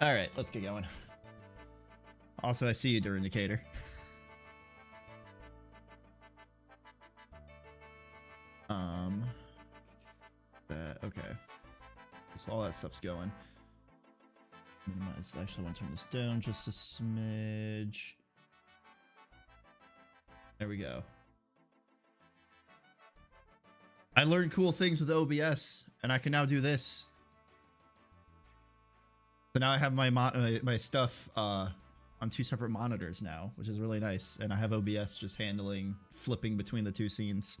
All right, let's get going. Also, I see you, Dur Indicator. Okay. So all that stuff's going. Minimize. Actually, I want to turn this down just a smidge. There we go. I learned cool things with OBS, and I can now do this. So now I have my stuff on 2 separate monitors now, which is really nice. And I have OBS just handling flipping between the 2 scenes.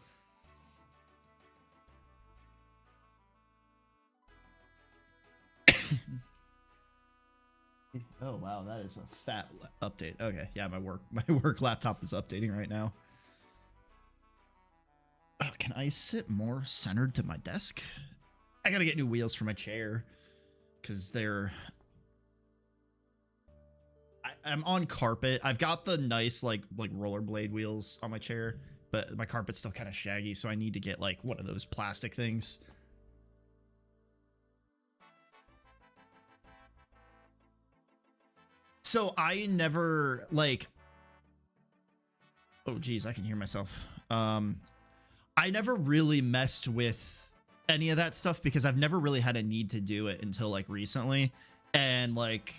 Oh wow, that is a fat update. Okay, yeah, my work laptop is updating right now. Oh, can I sit more centered to my desk? I gotta get new wheels for my chair because they're. I'm on carpet. I've got the nice like rollerblade wheels on my chair, but my carpet's still kind of shaggy, so I need to get like one of those plastic things. So I never like. Oh geez, I can hear myself. I never really messed with any of that stuff because I've never really had a need to do it until like recently, and like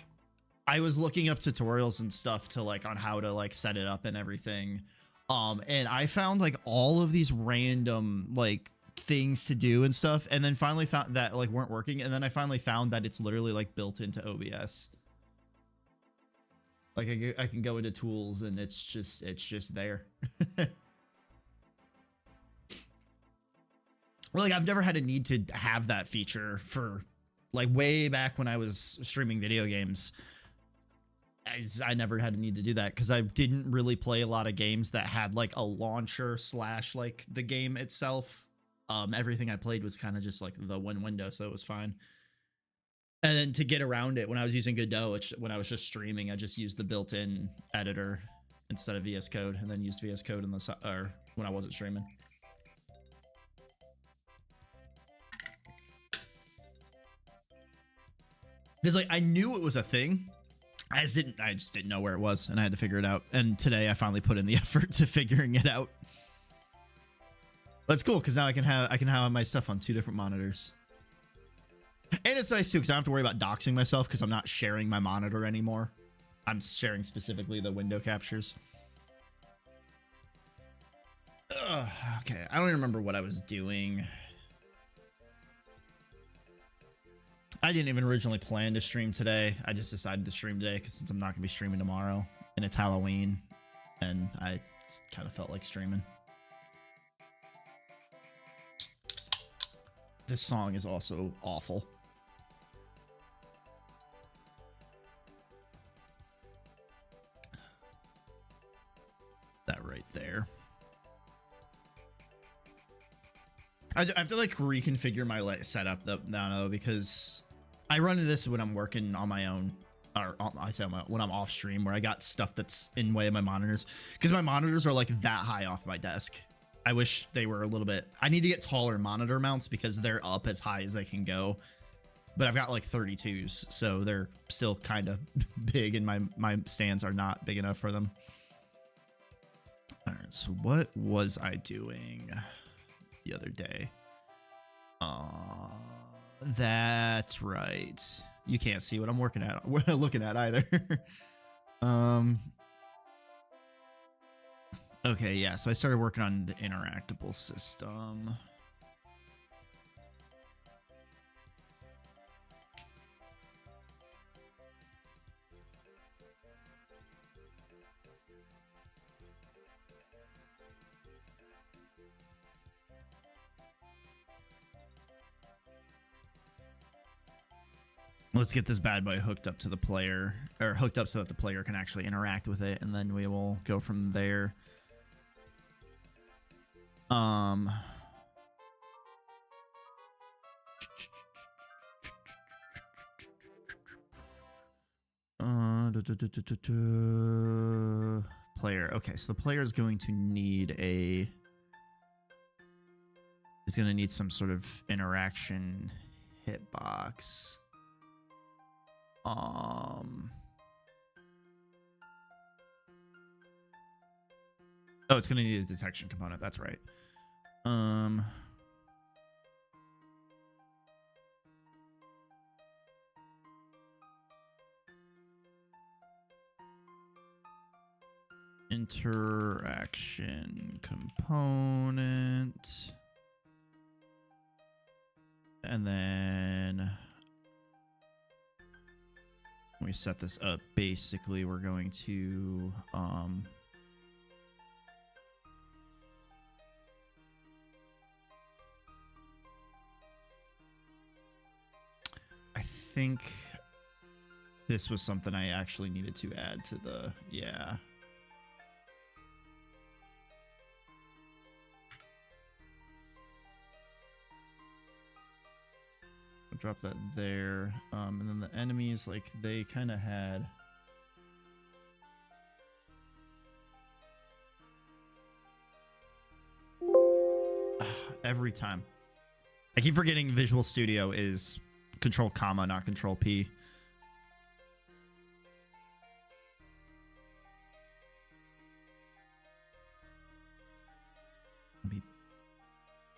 I was looking up tutorials and stuff to like on how to like set it up and everything. And I found like all of these random like things to do and stuff, and then finally found that like weren't working, and then I finally found that it's literally like built into OBS. Like I can go into tools and it's just there. Like I've never had a need to have that feature for like way back when I was streaming video games. I never had a need to do that because I didn't really play a lot of games that had like a launcher / like the game itself. Everything I played was kind of just like the one window, so it was fine. And then to get around it, when I was using Godot, when I was just streaming, I just used the built-in editor instead of VS Code, and then used VS Code in the or when I wasn't streaming. Because like I knew it was a thing, I just didn't know where it was, and I had to figure it out. And today I finally put in the effort to figuring it out. But it's cool because now I can have my stuff on 2 different monitors. And it's nice too because I don't have to worry about doxing myself because I'm not sharing my monitor anymore. I'm sharing specifically the window captures. Okay, I don't even remember what I was doing. I didn't even originally plan to stream today. I just decided to stream today because since I'm not going to be streaming tomorrow and it's Halloween, and I kind of felt like streaming. This song is also awful. That right there. I have to like reconfigure my setup though, because I run into this when I'm working on my own, or I say when I'm off stream, where I got stuff that's in way of my monitors, because my monitors are like that high off my desk. I wish they were a little bit. I need to get taller monitor mounts because they're up as high as they can go, but I've got like 32s, so they're still kind of big, and my stands are not big enough for them. All right, so what was I doing the other day? That's right. You can't see what I'm looking at either. Okay, yeah, so I started working on the interactable system. Let's get this bad boy hooked up to the player, or hooked up so that the player can actually interact with it, and then we will go from there. Player. Okay, so the player is going to need some sort of interaction hitbox. Oh, it's gonna need a detection component. That's right. Interaction component. And then when we set this up, basically we're going to I think this was something I actually needed to add to the, yeah. I'll drop that there. And then the enemies, like, they kind of had... Every time. I keep forgetting Visual Studio is Control comma, not Control P.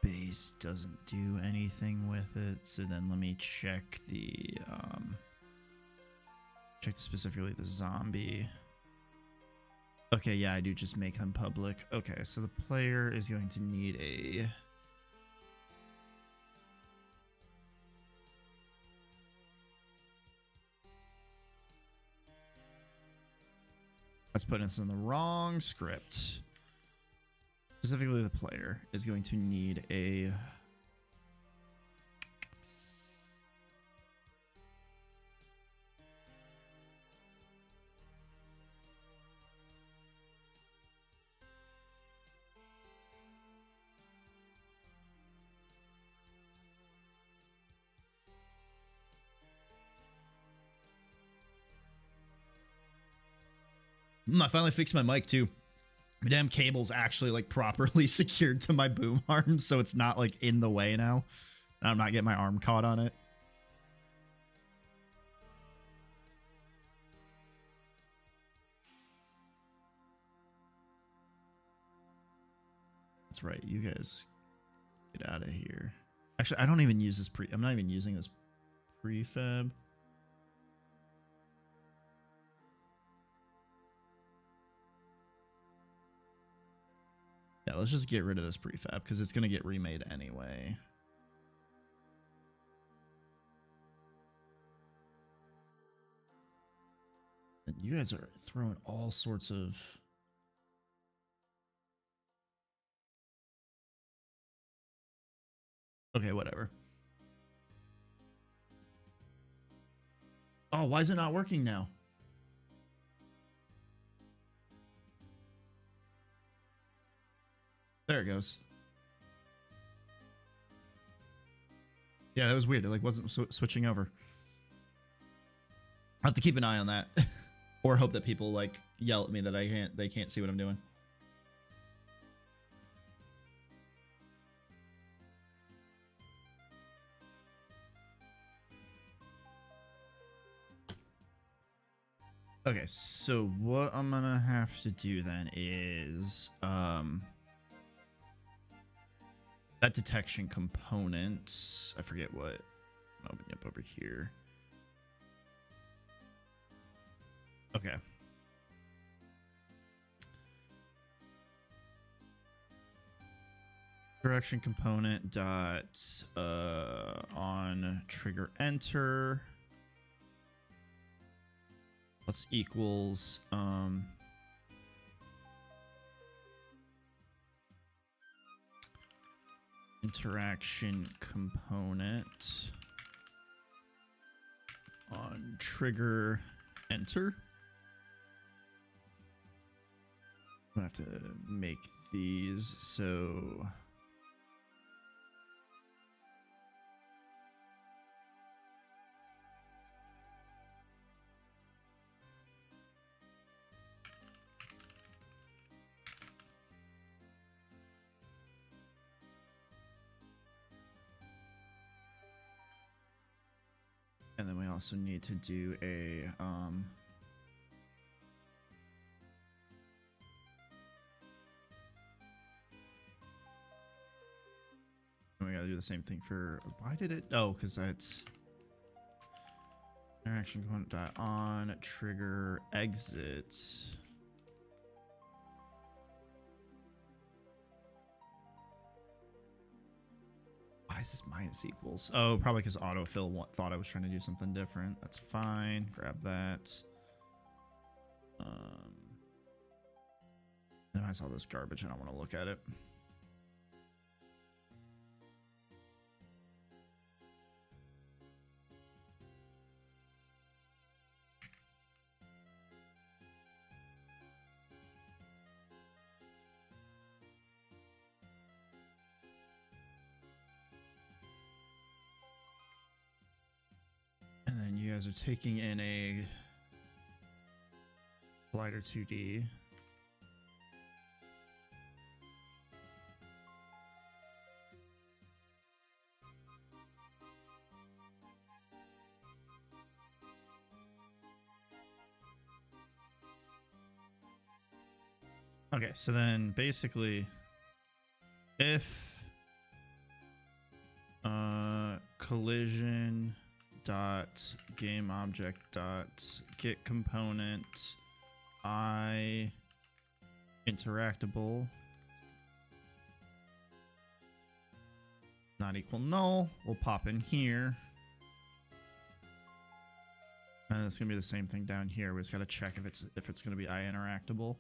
Base doesn't do anything with it, so then let me check the specifically the zombie. Okay, yeah, I do just make them public. Okay, so the player is going to need a let's put this in the wrong script. Specifically, the player is going to need a I finally fixed my mic too. My damn cable's actually like properly secured to my boom arm, so it's not like in the way now. And I'm not getting my arm caught on it. That's right, you guys get out of here. Actually, I don't even use this I'm not even using this prefab. Yeah, let's just get rid of this prefab because it's going to get remade anyway. And you guys are throwing all sorts of... Okay, whatever. Oh, why is it not working now? There it goes. Yeah, that was weird. It like wasn't switching over. I'll have to keep an eye on that. Or hope that people like yell at me that they can't see what I'm doing. Okay, so what I'm gonna have to do then is that detection component. I forget what. I'm opening up over here. Okay. Direction component dot on trigger enter. Plus equals interaction component on trigger enter. I'm gonna have to make these so And then we also need to do a we gotta do the same thing for, why did it, oh, because that's interaction component dot on trigger exit. Why is this minus equals? Oh, probably because autofill thought I was trying to do something different. That's fine. Grab that. No, I saw this garbage and I want to look at it. And then you guys are taking in a Collider 2D. Okay, so then basically, if collision dot game object dot get component I interactable not equal null, we'll pop in here. And it's gonna be the same thing down here. We just gotta check if it's gonna be I interactable.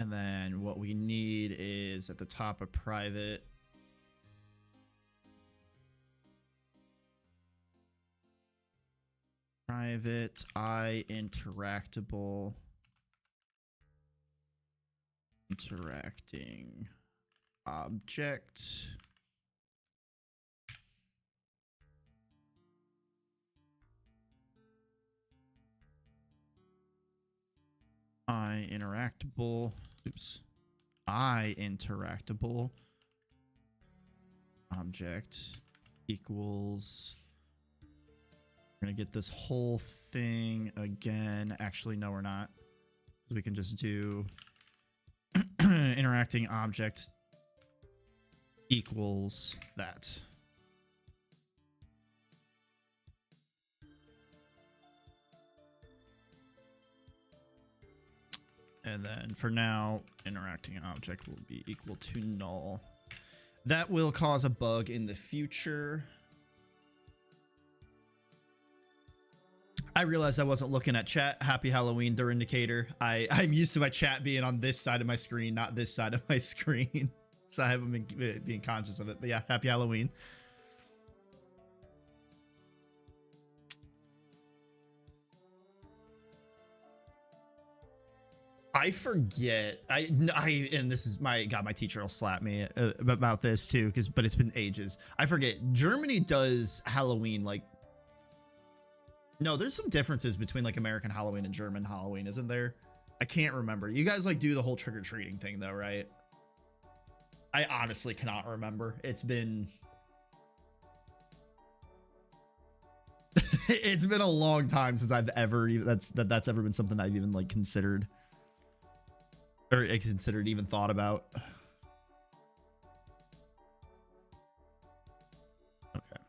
And then what we need is at the top a private I interactable interacting object. I interactable, oops, I interactable object equals, we're gonna get this whole thing again. Actually, no, we're not. We can just do interacting object equals that. And then for now, interacting object will be equal to null. That will cause a bug in the future. I realized I wasn't looking at chat. Happy Halloween, Dur Indicator. I'm used to my chat being on this side of my screen, not this side of my screen. So I haven't been being conscious of it. But yeah, happy Halloween. I forget. And this is my teacher will slap me about this too, but it's been ages. I forget. Germany does Halloween like. No, there's some differences between like American Halloween and German Halloween, isn't there? I can't remember. You guys like do the whole trick-or-treating thing though, right? I honestly cannot remember. It's been it's been a long time since I've ever that's ever been something I've even like considered. Or considered, even thought about. Okay.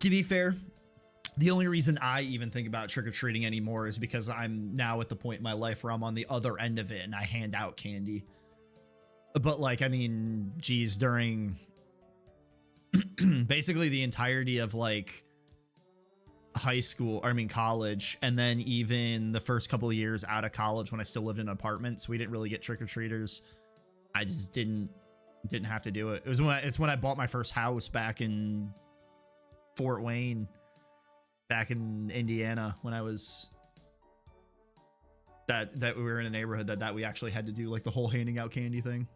To be fair, the only reason I even think about trick-or-treating anymore is because I'm now at the point in my life where I'm on the other end of it and I hand out candy. But like, I mean, geez, during basically the entirety of like high school, or I mean college, and then even the first couple of years out of college when I still lived in apartments, we didn't really get trick-or-treaters. I just didn't have to do it. It's when I bought my first house back in Fort Wayne, back in Indiana, when I was that we were in a neighborhood that we actually had to do like the whole handing out candy thing.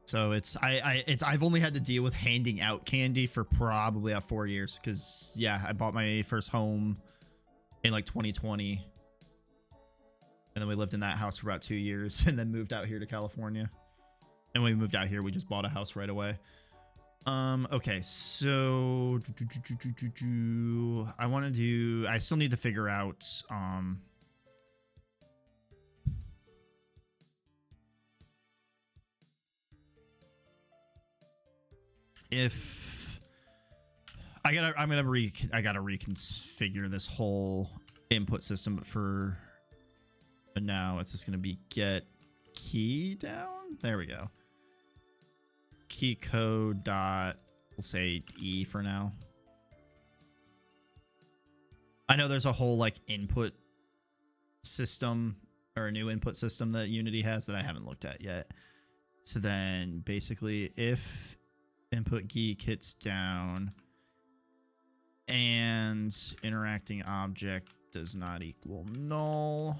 So I've only had to deal with handing out candy for probably 4 years, because yeah, I bought my first home in like 2020, and then we lived in that house for about 2 years, and then moved out here to California. And when we moved out here, we just bought a house right away. Okay, so I still need to figure out if I gotta reconfigure this whole input system, but now it's just gonna be get key down. There we go. Key code dot, we'll say E for now. I know there's a whole like input system, or a new input system that Unity has that I haven't looked at yet. So then basically if input geek hits down and interacting object does not equal null,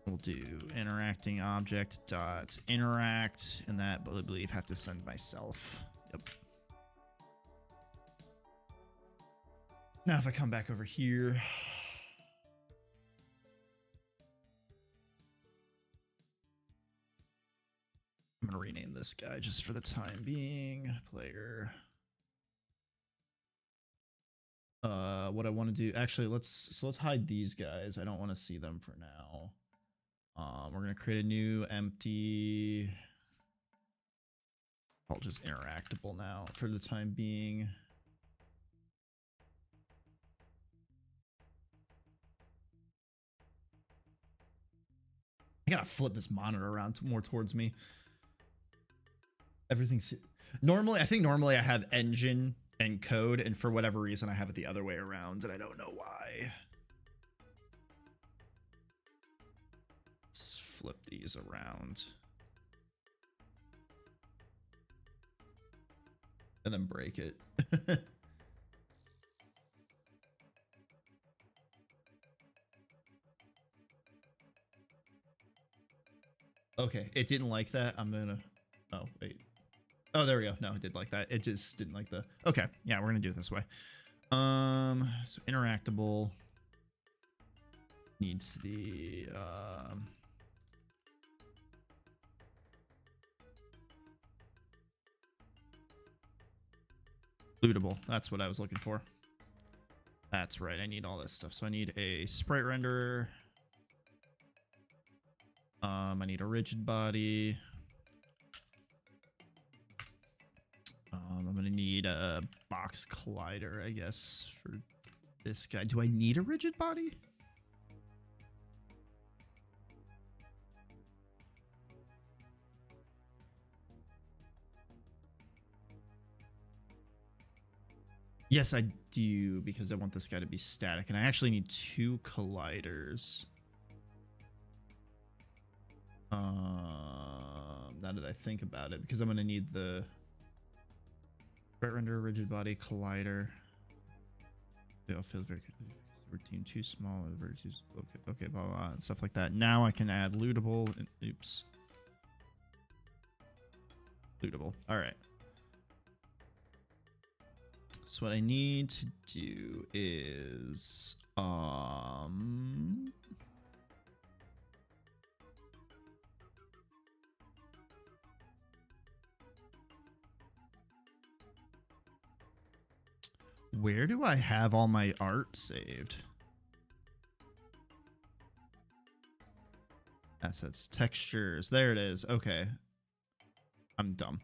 we'll do interacting object dot interact, and that I believe have to send myself. Yep. Now if I come back over here, I'm gonna rename this guy just for the time being. Player. What I want to do, actually, let's hide these guys. I don't want to see them for now. We're gonna create a new empty. I'll just interactable now for the time being. I gotta flip this monitor around more towards me. Everything's normally, I think normally I have engine and code, and for whatever reason I have it the other way around, and I don't know why. Let's flip these around and then break it. Okay, it didn't like that. I'm gonna, oh wait, oh there we go. No, it did like that. It just didn't like the, okay, yeah, we're gonna do it this way. So interactable needs the lootable. That's what I was looking for. That's right, I need all this stuff. So I need a sprite renderer. I need a rigid body. I'm gonna need a box collider, I guess, for this guy. Do I need a rigid body? Yes, I do, because I want this guy to be static, and I actually need 2 colliders. Now that I think about it, because I'm going to need the render, rigid body, collider. They all feel very good. Routine too small, vertices. Okay, blah, blah, blah, and stuff like that. Now I can add lootable. And, oops. Lootable. All right. So what I need to do is where do I have all my art saved? Assets, textures. There it is. Okay. I'm dumb.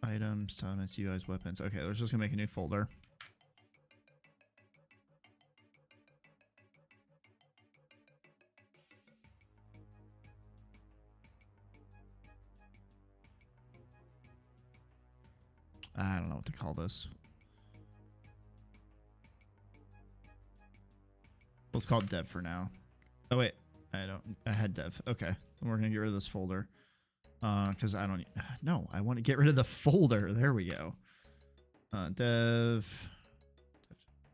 Items, Thomas, UIs, weapons. Okay, let's just gonna make a new folder. I don't know what to call this. Let's call it dev for now. Oh wait, I had dev. Okay, then we're gonna get rid of this folder. Because I don't, no, I want to get rid of the folder. There we go. Dev,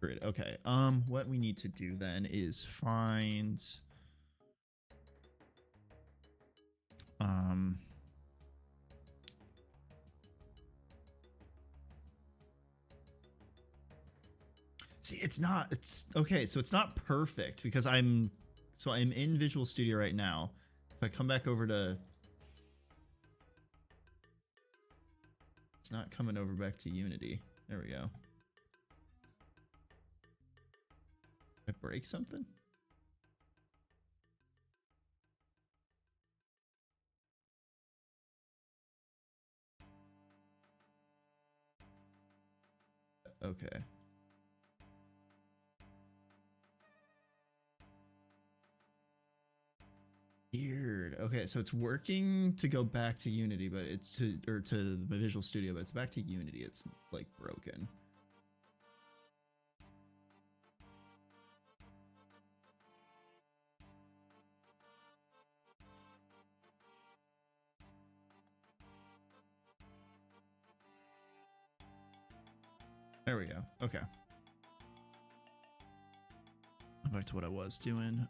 Great. Okay. What we need to do then is find um see, it's okay, so it's not perfect because I'm in Visual Studio right now. If I come back over to, it's not coming over back to Unity. There we go. Did I break something? Okay. Weird. Okay, so it's working to go back to Unity, but it's to the Visual Studio, but it's back to Unity. It's like broken. There we go. Okay. Back to what I was doing.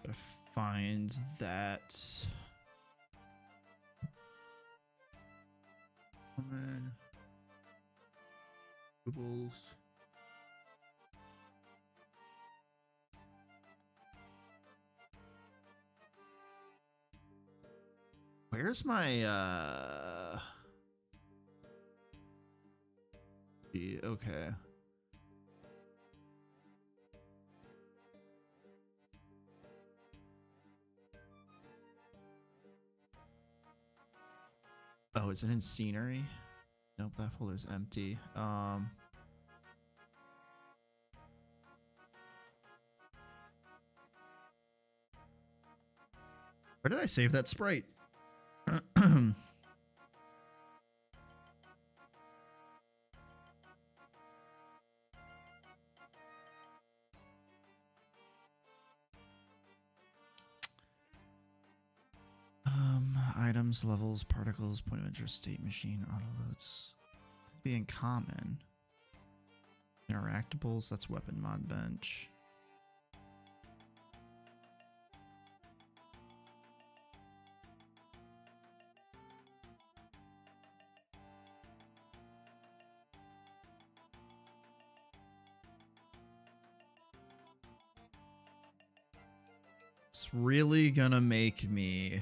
Gotta find that. Approvals. Where's my okay. Oh, is it in scenery? Nope, that folder's empty. Where did I save that sprite? Items, levels, particles, point of interest, state, machine, auto loads. Be in common. Interactables, that's weapon mod bench. It's really gonna make me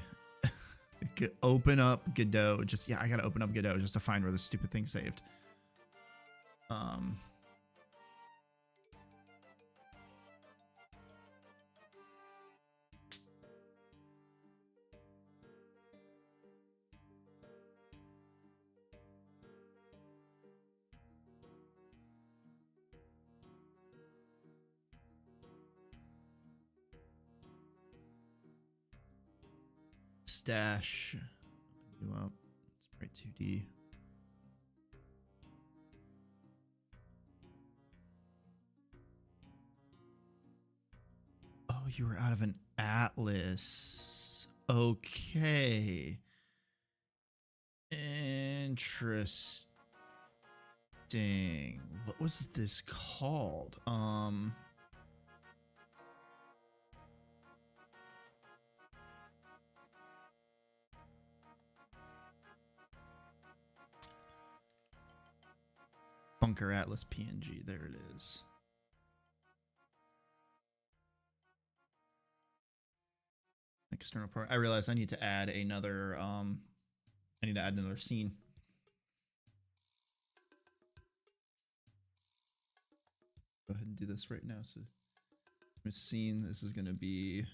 open up Godot. Just, yeah, I gotta open up Godot just to find where the stupid thing saved. Stash you up. Sprite 2D. Oh, you were out of an atlas. Okay. Interesting. What was this called? Bunker Atlas PNG. There it is. External part. I realize I need to add another I need to add another scene. Go ahead and do this right now. So scene, this is gonna be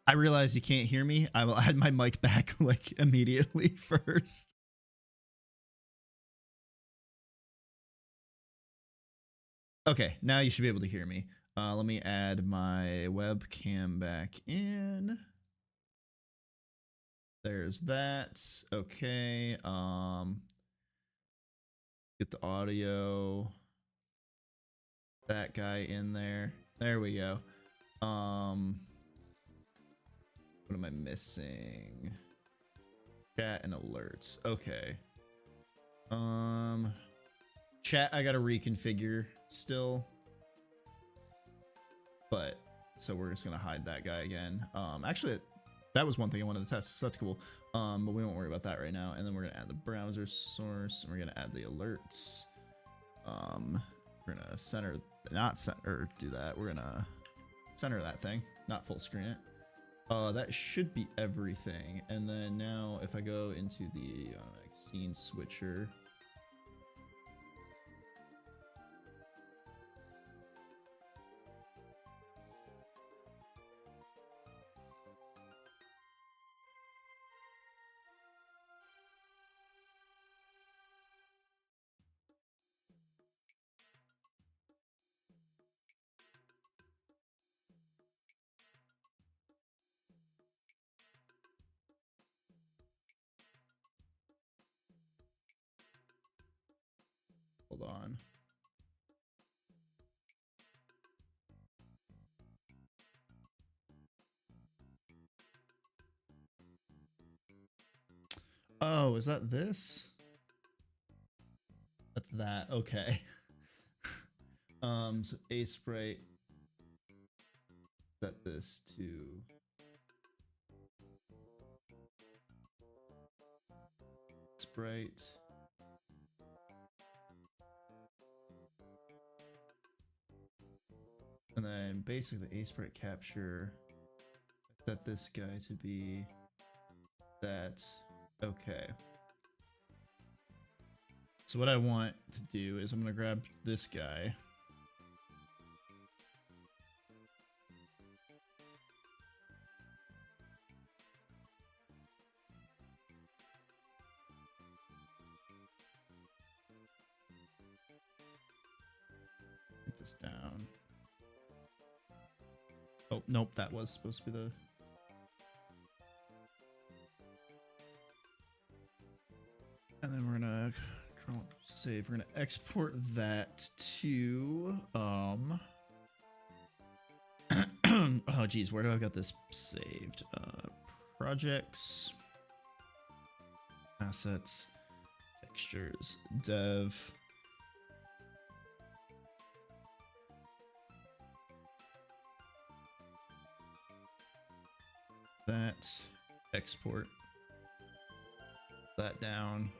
I realize you can't hear me. I will add my mic back like immediately first. Okay, now you should be able to hear me. Let me add my webcam back in. There's that. Okay. Get the audio. That guy in there. There we go. What am I missing? Chat and alerts. Okay. Chat I gotta reconfigure still. But so we're just gonna hide that guy again. Actually that was one thing I wanted to test, so that's cool. But we won't worry about that right now. And then we're gonna add the browser source and we're gonna add the alerts. We're gonna center, not center, do that. We're gonna center that thing, not full screen it. That should be everything. And then now if I go into the scene switcher, hold on. Oh, is that this? That's that. Okay. So A sprite. Set this to sprite. And then basically A sprite capture. Set this guy to be that. Okay. So what I want to do is I'm going to grab this guy. Take this down. Oh, nope, that was supposed to be the... And then we're going to save. We're going to export that to... oh, geez, where do I got this saved? Projects, assets, textures, dev. That, export that down.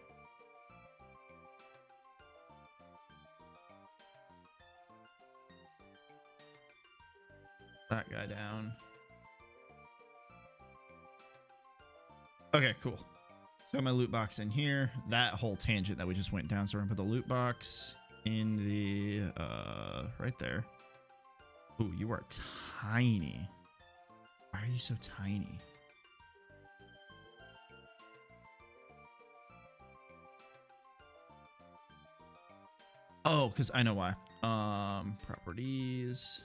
That guy down. Okay, cool. So my loot box in here. That whole tangent that we just went down. So we're gonna put the loot box in the right there. Ooh, you are tiny. Why are you so tiny? Oh, because I know why. Properties.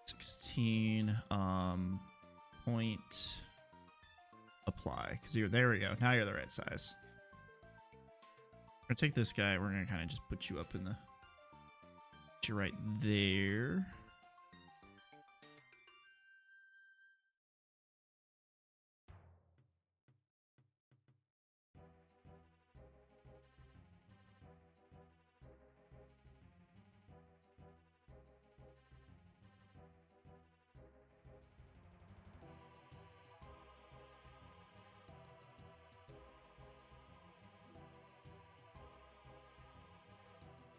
16 point apply, because you're there. We go. Now you're the right size. We're gonna take this guy. We're gonna kind of just put you up in the, put you right there.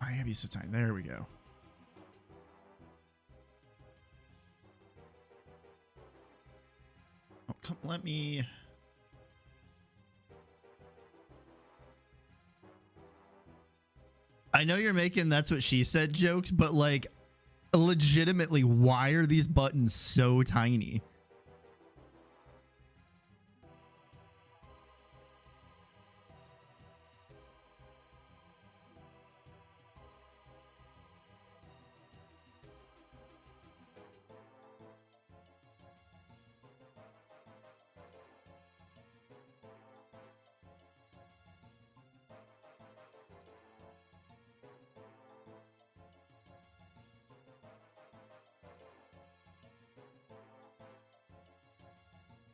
I have you so tiny. There we go. Oh, come, let me. I know you're making "that's what she said" jokes, but like, Legitimately, why are these buttons so tiny?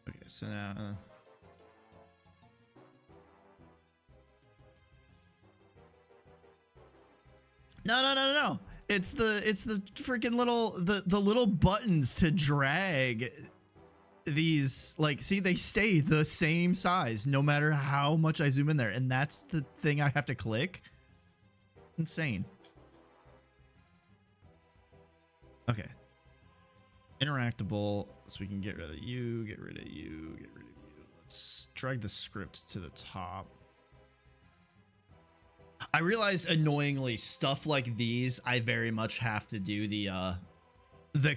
Okay, so now no. It's the freaking little the little buttons to drag these. Like, see, they stay the same size no matter how much I zoom in there, and that's the thing I have to click. Insane. Okay. Interactable, so we can get rid of you, get rid of you, get rid of you. Let's drag the script to the top. I realize, annoyingly, stuff like these, I very much have to do the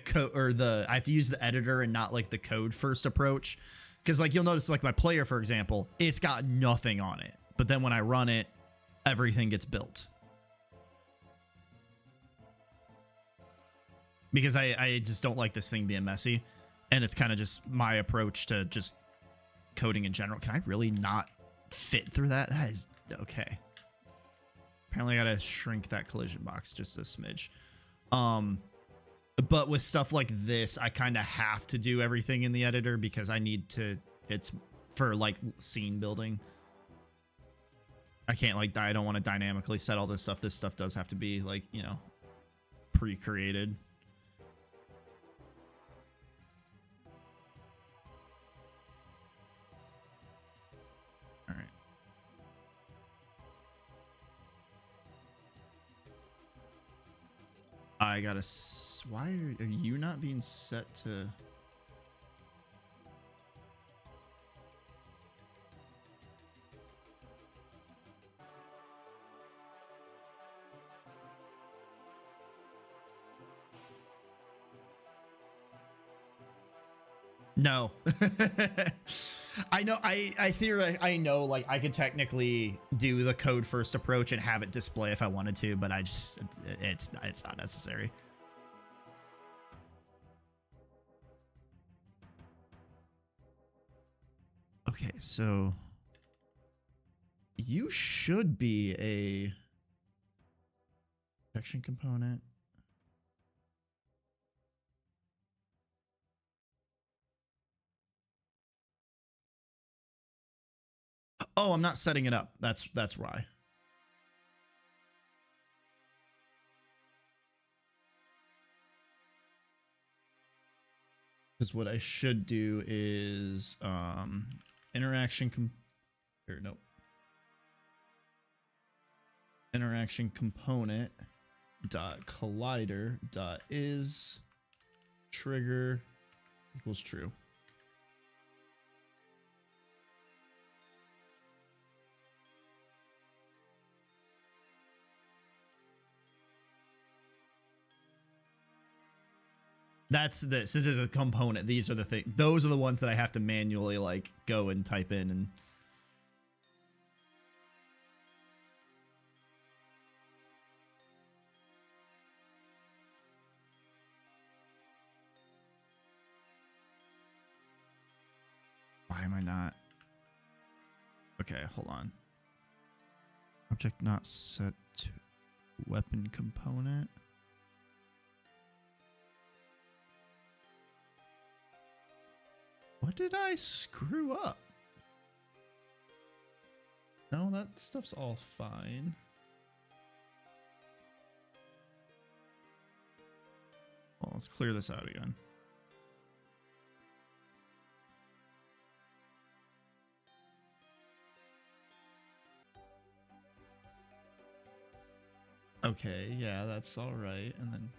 code, or I have to use the editor and not like the code first approach. Because like you'll notice, like my player, for example, it's got nothing on it. But then when I run it, everything gets built. Because I just don't like this thing being messy. And it's kind of just my approach to just coding in general. Can I really not fit through that? That is okay. Apparently I gotta shrink that collision box just a smidge. But with stuff like this, I kind of have to do everything in the editor because I need to, it's for like scene building. I can't like, I don't want to dynamically set all this stuff. This stuff does have to be like, you know, pre-created. All right. I gotta, why are you not being set to? No. I know, I know, like I could technically do the code first approach and have it display if I wanted to, but I just, it's not necessary. Okay, so you should be a detection component. Oh, I'm not setting it up. That's why. Because what I should do is interaction interaction component dot collider dot is trigger equals true. That's this. This is a component. These are the things. Those are the ones that I have to manually like go and type in and. Why am I not? Okay, hold on. Object not set to weapon component. What did I screw up? No, that stuff's all fine. Well, let's clear this out again. Okay, yeah, that's all right. And then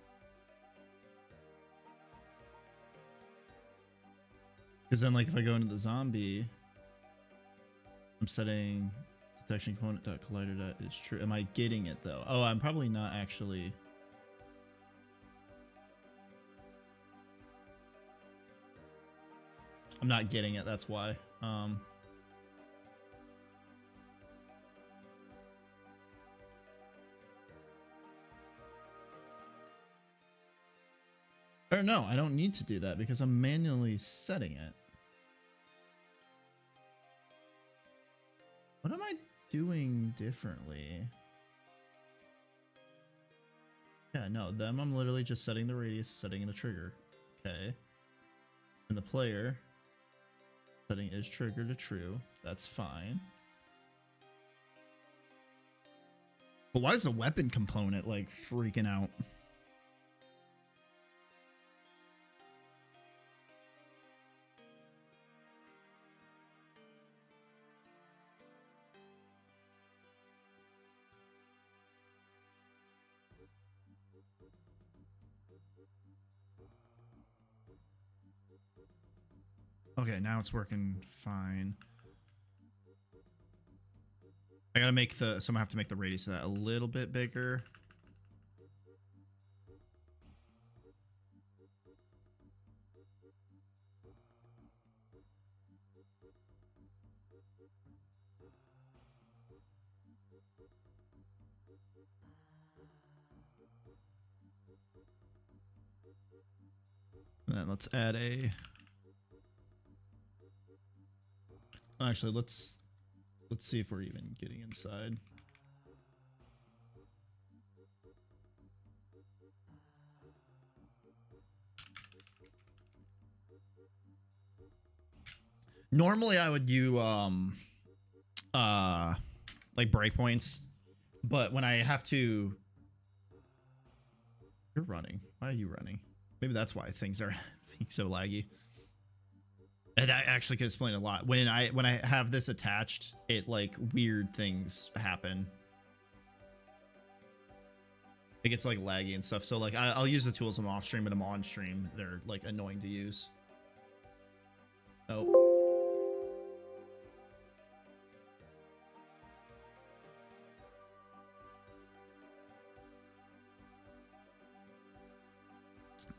because then like if I go into the zombie, I'm setting detection component dot collider. That is true. Am I getting it though? Oh, I'm probably not actually. I'm not getting it. That's why. Or no, I don't need to do that because I'm manually setting it. What am I doing differently? Yeah, no, them I'm literally just setting the radius, setting the trigger. Okay. And the player setting is trigger to true. That's fine. But why is the weapon component like freaking out? Okay, now it's working fine. I gotta make so I'm gonna have to make the radius of that a little bit bigger. And then let's add a. Actually, let's see if we're even getting inside. Normally I would do like breakpoints, but when I have to. You're running. Why are you running? Maybe that's why things are being so laggy. And that actually could explain a lot. When I have this attached, it like weird things happen. It gets like laggy and stuff. So like I'll use the tools I'm off stream, but I'm on stream. They're like annoying to use. Oh.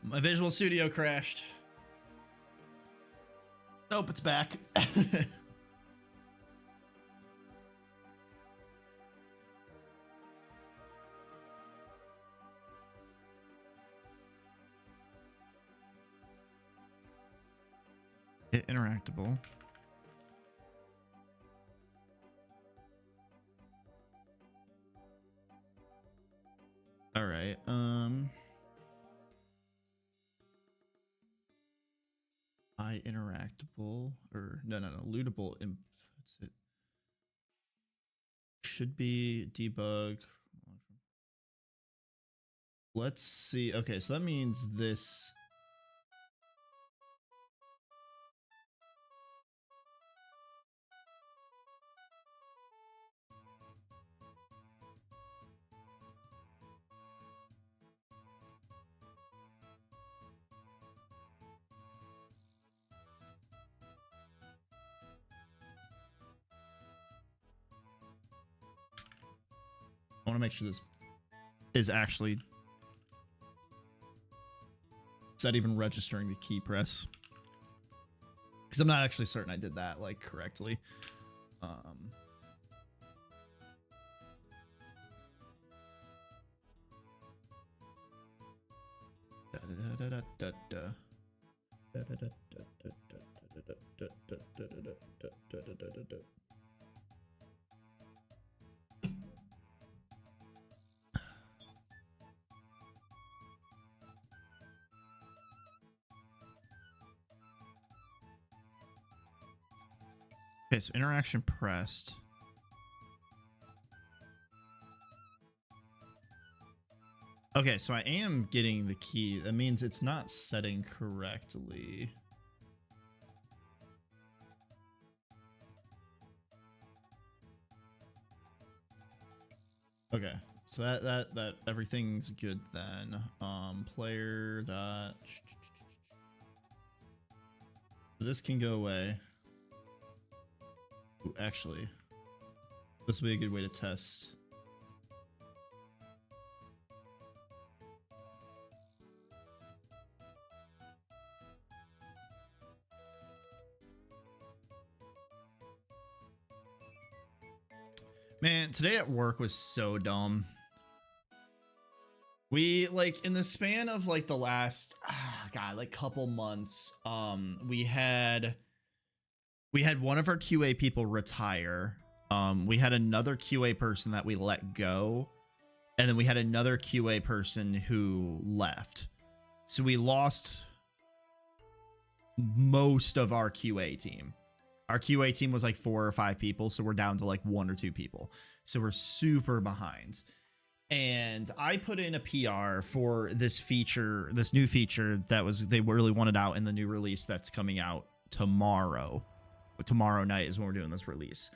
My Visual Studio crashed. Nope, it's back. Interactable. All right. Interactable or no, lootable. What's it? Should be debug. Let's see. Okay, so that means this. I want to make sure this is actually. Is that even registering the key press? Because I'm not actually certain I did that like correctly. Okay, so interaction pressed. Okay, so I am getting the key. That means it's not setting correctly. Okay, so that everything's good then. Player dot. This can go away. Ooh, actually, this would be a good way to test. Man, today at work was so dumb. We like in the span of like the last god, like couple months, we had one of our QA people retire. We had another QA person that we let go, and then we had another QA person who left. So we lost most of our QA team. Our QA team was like 4 or 5 people, so we're down to like 1 or 2 people. So we're super behind. And I put in a PR for this feature, this new feature that they really wanted out in the new release that's coming out tomorrow. Tomorrow night is when we're doing this release.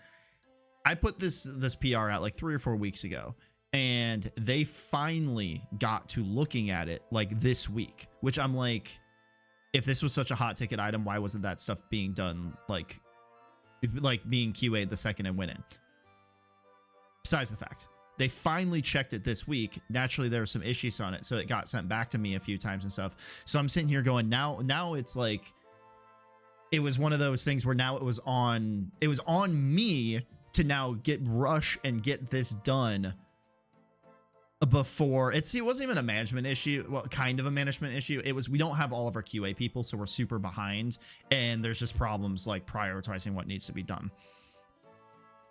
I put this PR out like 3 or 4 weeks ago, and they finally got to looking at it like this week, which I'm like, if this was such a hot ticket item, why wasn't that stuff being done like being QA'd the second and winning? Besides the fact, they finally checked it this week. Naturally, there were some issues on it, so it got sent back to me a few times and stuff. So I'm sitting here going, now it's like, it was one of those things where now it was on me to now rush and get this done before it wasn't even a management issue. Well, kind of a management issue. It was, we don't have all of our QA people, so we're super behind, and there's just problems like prioritizing what needs to be done.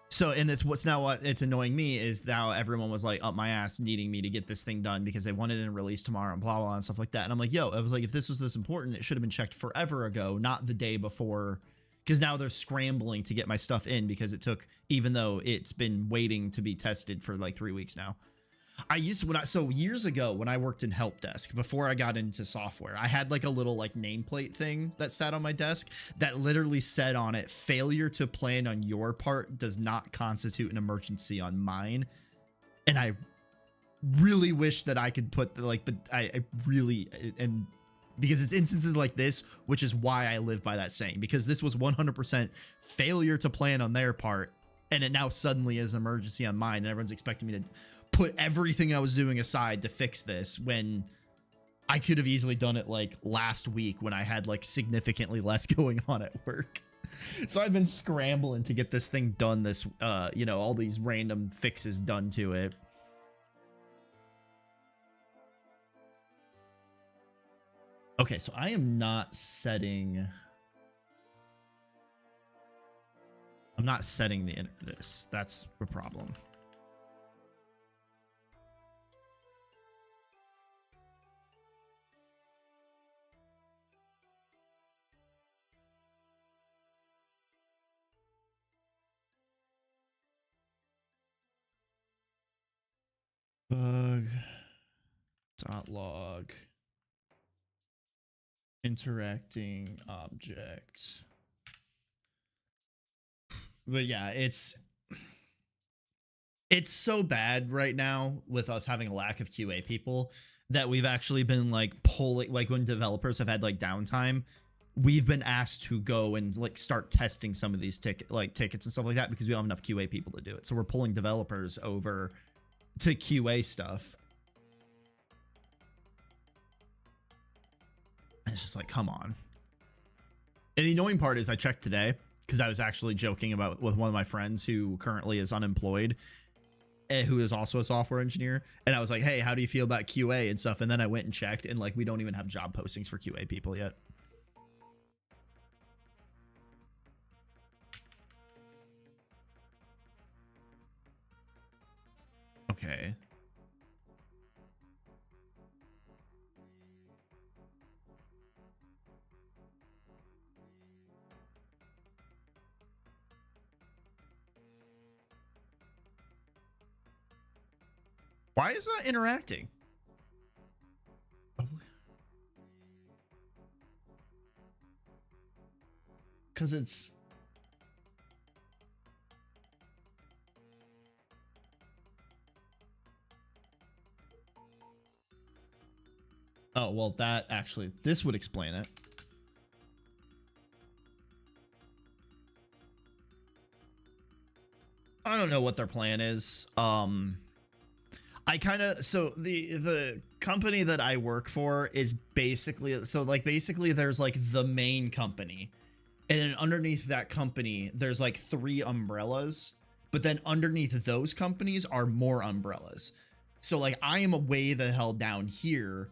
So in this, what it's annoying me is now everyone was like up my ass needing me to get this thing done because they wanted it in release tomorrow and blah, blah, and stuff like that. And I'm like, yo, I was like, if this was this important, it should have been checked forever ago, not the day before, because now they're scrambling to get my stuff in because it took, even though it's been waiting to be tested for like 3 weeks now. So years ago when I worked in help desk, before I got into software, I had like a little like nameplate thing that sat on my desk that literally said on it, failure to plan on your part does not constitute an emergency on mine. And I really wish that I could put but I really, and because it's instances like this, which is why I live by that saying, because this was 100% failure to plan on their part. And it now suddenly is an emergency on mine, and everyone's expecting me to put everything I was doing aside to fix this when I could have easily done it like last week when I had like significantly less going on at work. So I've been scrambling to get this thing done, this all these random fixes done to it. Okay, so I am not setting, this. That's a problem. Bug.log interacting object. But yeah, it's so bad right now with us having a lack of QA people that we've actually been like pulling, like when developers have had like downtime, we've been asked to go and like start testing some of these tickets and stuff like that because we don't have enough QA people to do it. So we're pulling developers over to QA stuff. And it's just like, come on. And the annoying part is I checked today because I was actually joking about with one of my friends who currently is unemployed, who is also a software engineer. And I was like, hey, how do you feel about QA and stuff? And then I went and checked, and like, we don't even have job postings for QA people yet. Okay. Why is it not interacting? Because it's... Oh, well, that actually, this would explain it. I don't know what their plan is. So the company that I work for is basically, basically there's like the main company, and then underneath that company there's like 3 umbrellas, but then underneath those companies are more umbrellas. So like I am way the hell down here,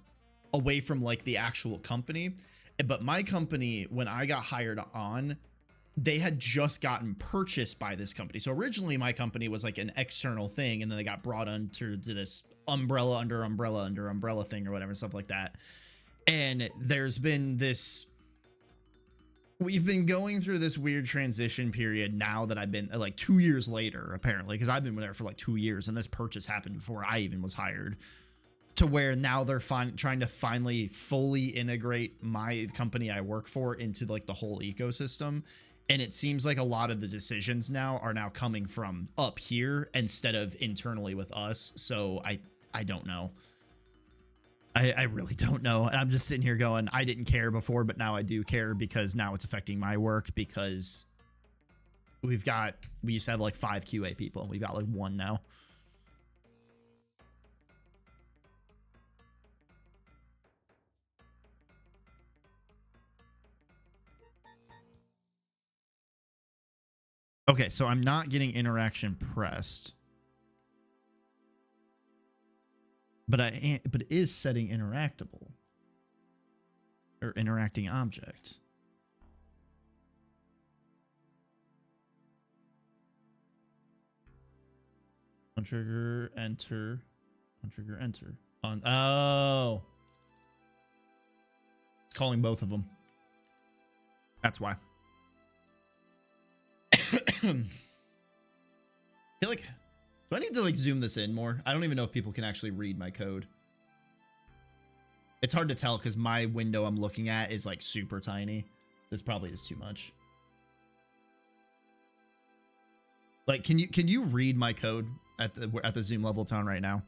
away from like the actual company. But my company, when I got hired on, they had just gotten purchased by this company. So originally my company was like an external thing, and then they got brought into this umbrella under umbrella under umbrella thing or whatever, stuff like that. And there's been this, we've been going through this weird transition period now that I've been like 2 years later, apparently, because I've been there for like 2 years and this purchase happened before I even was hired, to where now they're trying to finally fully integrate my company I work for into like the whole ecosystem. And it seems like a lot of the decisions now are now coming from up here instead of internally with us. So I don't know. I really don't know. And I'm just sitting here going, I didn't care before, but now I do care because now it's affecting my work, because we used to have like 5 QA people and we've got like 1 now. Okay, so I'm not getting interaction pressed. But it is setting interactable or interacting object. On trigger, enter. On trigger, enter. On oh. It's calling both of them. That's why. I feel like, do I need to like zoom this in more? I don't even know if people can actually read my code. It's hard to tell because my window I'm looking at is like super tiny. This probably is too much. Like, can you read my code at the zoom level it's on right now?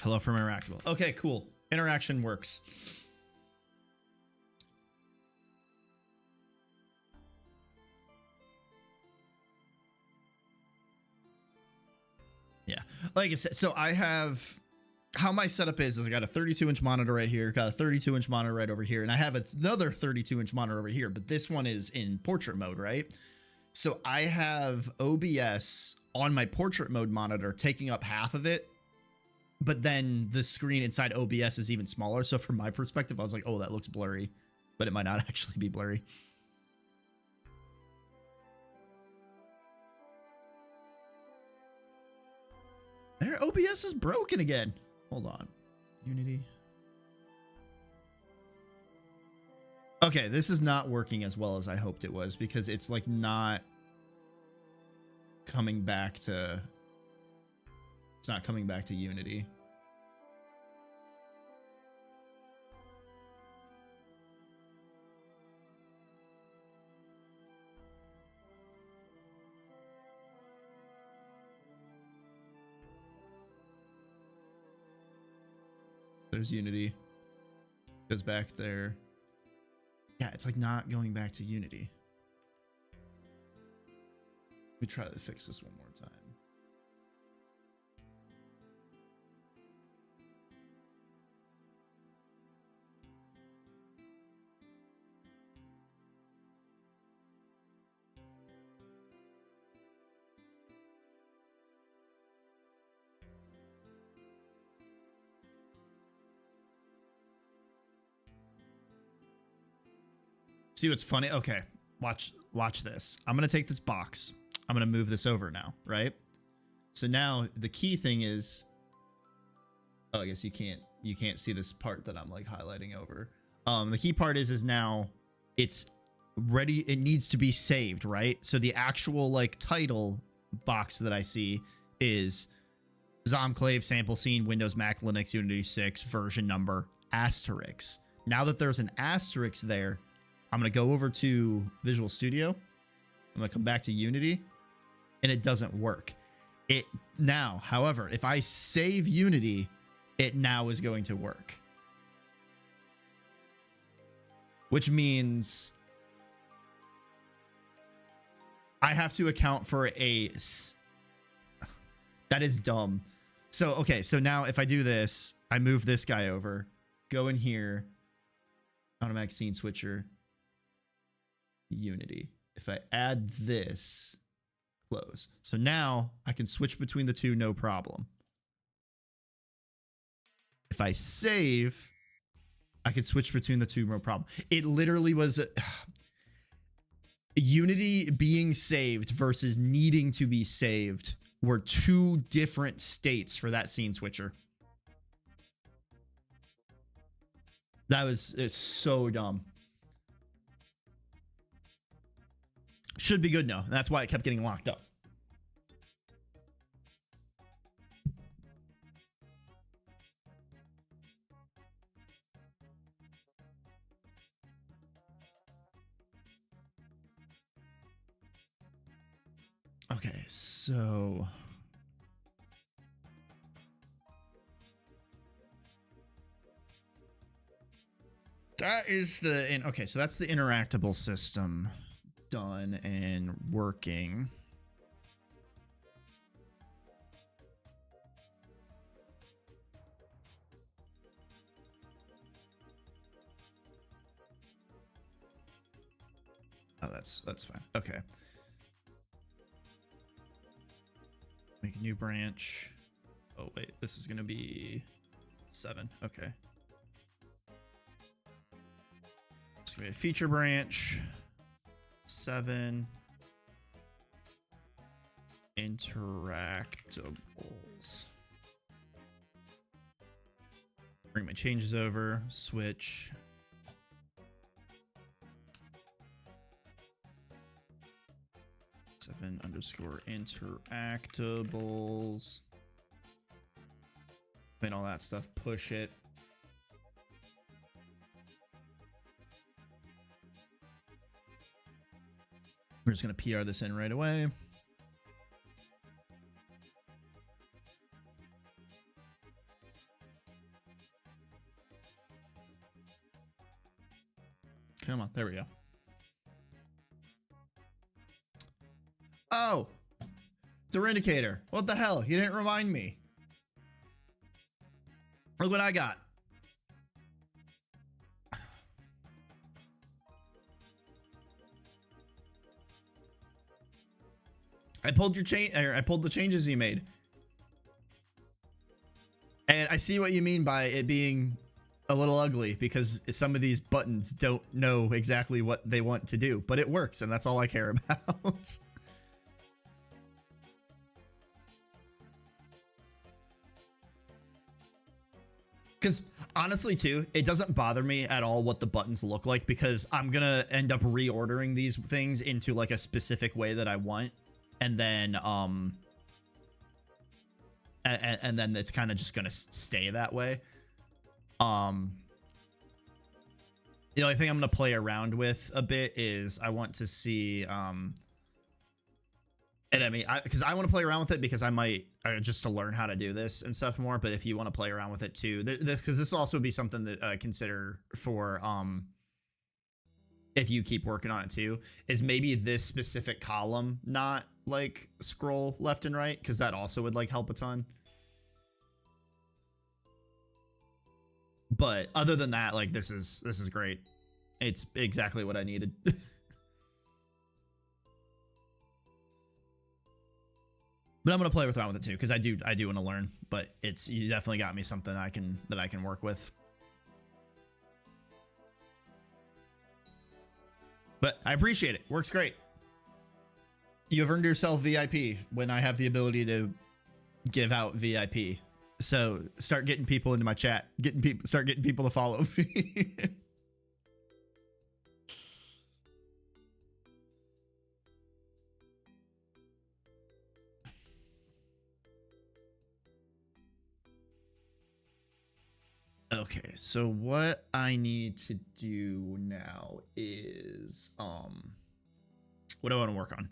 Hello from Interactable. Okay, cool. Interaction works. Yeah, like I said, so I have, how my setup is I got a 32-inch monitor right here, got a 32-inch monitor right over here, and I have another 32-inch monitor over here, but this one is in portrait mode, right? So I have OBS on my portrait mode monitor taking up half of it, but then the screen inside OBS is even smaller. So from my perspective, I was like, oh, that looks blurry, but it might not actually be blurry. Their OBS is broken again. Hold on. Unity. Okay, this is not working as well as I hoped it was, because it's like not coming back to, it's not coming back to Unity. There's Unity. Goes back there. Yeah, it's like not going back to Unity. Let me try to fix this one more time. See what's funny? Okay, watch this. I'm gonna take this box. I'm gonna move this over now, right? So now the key thing is, oh, I guess you can't see this part that I'm like highlighting over. The key part is now it's ready. It needs to be saved, right? So the actual like title box that I see is Zomclave sample scene, Windows, Mac, Linux, Unity 6 version number asterisk. Now that there's an asterisk there, I'm going to go over to Visual Studio. I'm going to come back to Unity, and it doesn't work. It now, however, if I save Unity, it now is going to work. Which means I have to account for a That is dumb. So, okay, so now if I do this, I move this guy over, go in here, automatic scene switcher, Unity. If I add this, close. So now I can switch between the two, no problem. If I save, I can switch between the two, no problem. It literally was Unity being saved versus needing to be saved were two different states for that scene switcher. That was so dumb. Should be good now. That's why it kept getting locked up. Okay, so that is the okay, so that's the interactable system done and working. Oh, that's fine. Okay. Make a new branch. Oh wait, this is gonna be 7. Okay. It's gonna be a feature branch. 7 interactables. Bring my changes over. Switch. _interactables. And all that stuff. Push it. We're just going to PR this in right away. Come on. There we go. Oh, door indicator. What the hell? You didn't remind me. Look what I got. I pulled your chain, or I pulled the changes you made. And I see what you mean by it being a little ugly because some of these buttons don't know exactly what they want to do, but it works and that's all I care about. Because honestly, too, it doesn't bother me at all what the buttons look like because I'm going to end up reordering these things into like a specific way that I want. And then, and then it's kind of just going to stay that way. The only thing I'm going to play around with a bit is I want to see, and I mean, because I want to play around with it because I might just to learn how to do this and stuff more. But if you want to play around with it too, because this will also be something that I consider for if you keep working on it too, is maybe this specific column not like scroll left and right because that also would like help a ton. But other than that, like this is great. It's exactly what I needed. But I'm gonna play around with it too because I do want to learn. But you definitely got me something I can work with. But I appreciate it. Works great. You've earned yourself VIP when I have the ability to give out VIP. So start getting people into my chat. Start getting people to follow me. Okay, so what I need to do now is what do I want to work on?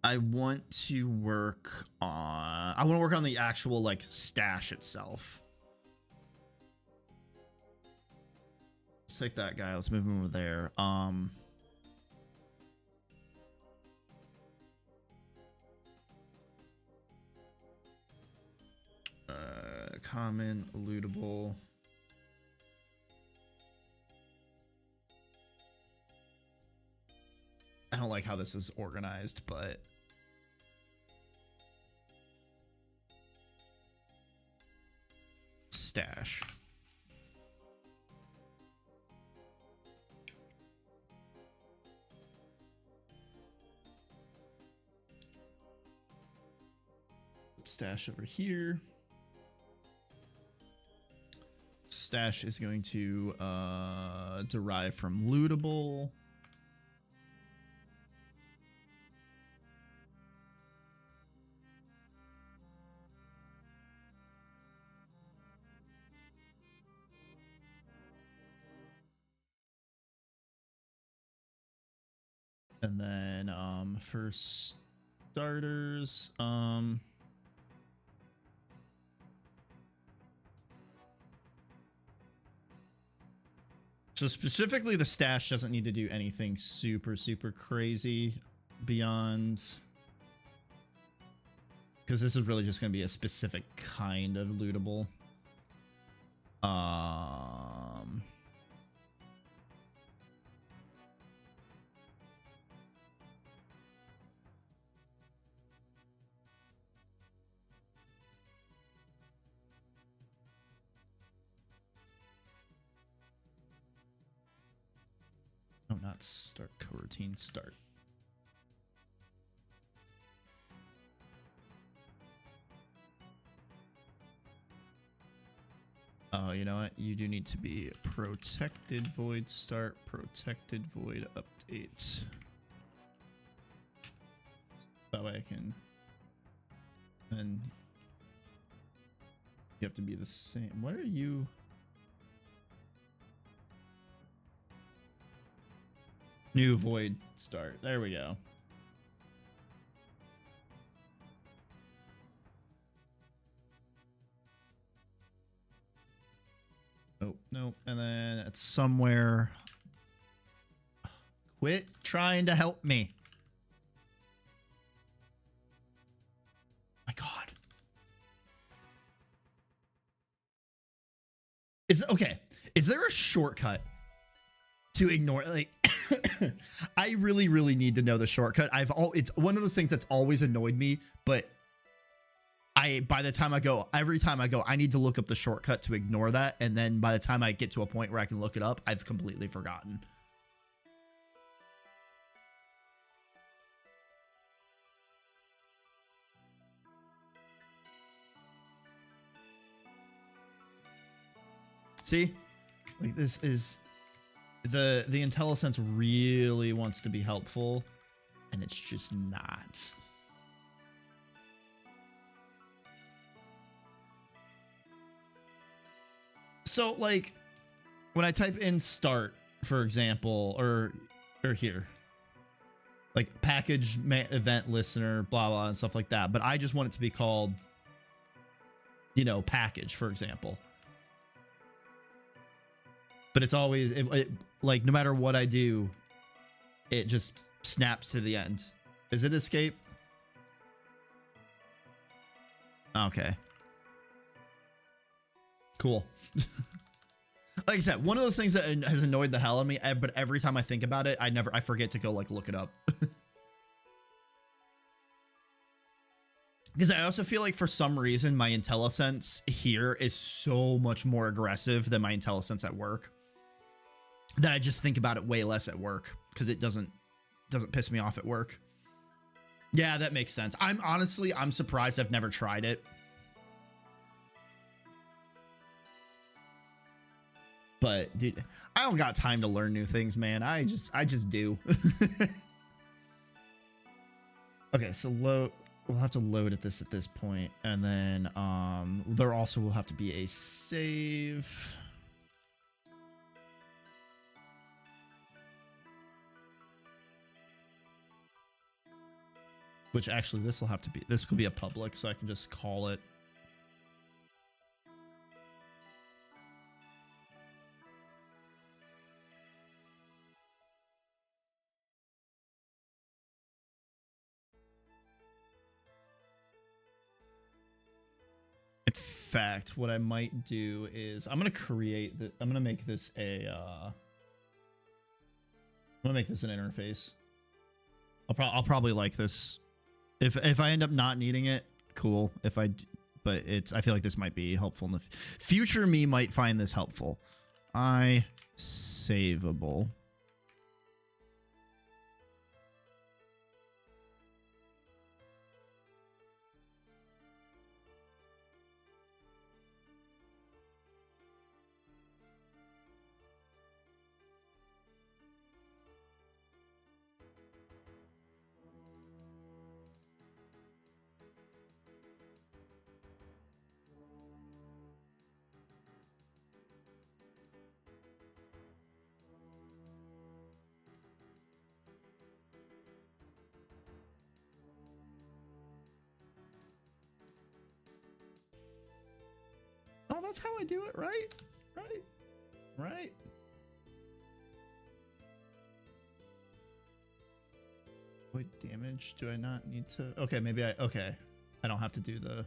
I want to work on the actual like stash itself. Let's take that guy. Let's move him over there. common lootable. I don't like how this is organized, but stash. Stash over here. Stash is going to derive from lootable. And then for starters, so specifically the stash doesn't need to do anything super crazy beyond, because this is really just going to be a specific kind of lootable. No, not start, coroutine start. Oh, you know what? You do need to be protected void start, protected void update. That way I can. And you have to be the same. What are you? New void start. There we go. Nope, nope. And then it's somewhere. Quit trying to help me. My God. Is okay. Is there a shortcut to ignore, like, I really need to know the shortcut. It's one of those things that's always annoyed me, but by the time I go, every time I go, I need to look up the shortcut to ignore that. And then by the time I get to a point where I can look it up, I've completely forgotten. See, like, this is the IntelliSense really wants to be helpful, and it's just not. So, like, when I type in start, for example, or here, like package event listener, blah blah, and stuff like that, but I just want it to be called, you know, package, for example. But it's always like, no matter what I do, it just snaps to the end. Is it escape? Okay. Cool. Like I said, one of those things that has annoyed the hell out of me, but every time I think about it, I forget to go, like, look it up. Because I also feel like for some reason my IntelliSense here is so much more aggressive than my IntelliSense at work, that I just think about it way less at work, because it doesn't piss me off at work. Yeah, that makes sense. I'm surprised I've never tried it. But dude, I don't got time to learn new things, man. I just do. Okay, so we'll have to load at this point, and then there also will have to be a save. Which actually this could be a public, so I can just call it. It fact, what I might do is I'm gonna create the. I'm gonna make this a. I'm gonna make this an interface. I'll probably like this. If I end up not needing it, cool. But I feel like this might be helpful in the future. Me might find this helpful. Savable. Oh, that's how I do it, right? Right. Avoid damage. Do I not need to? Okay, maybe okay. I don't have to do the.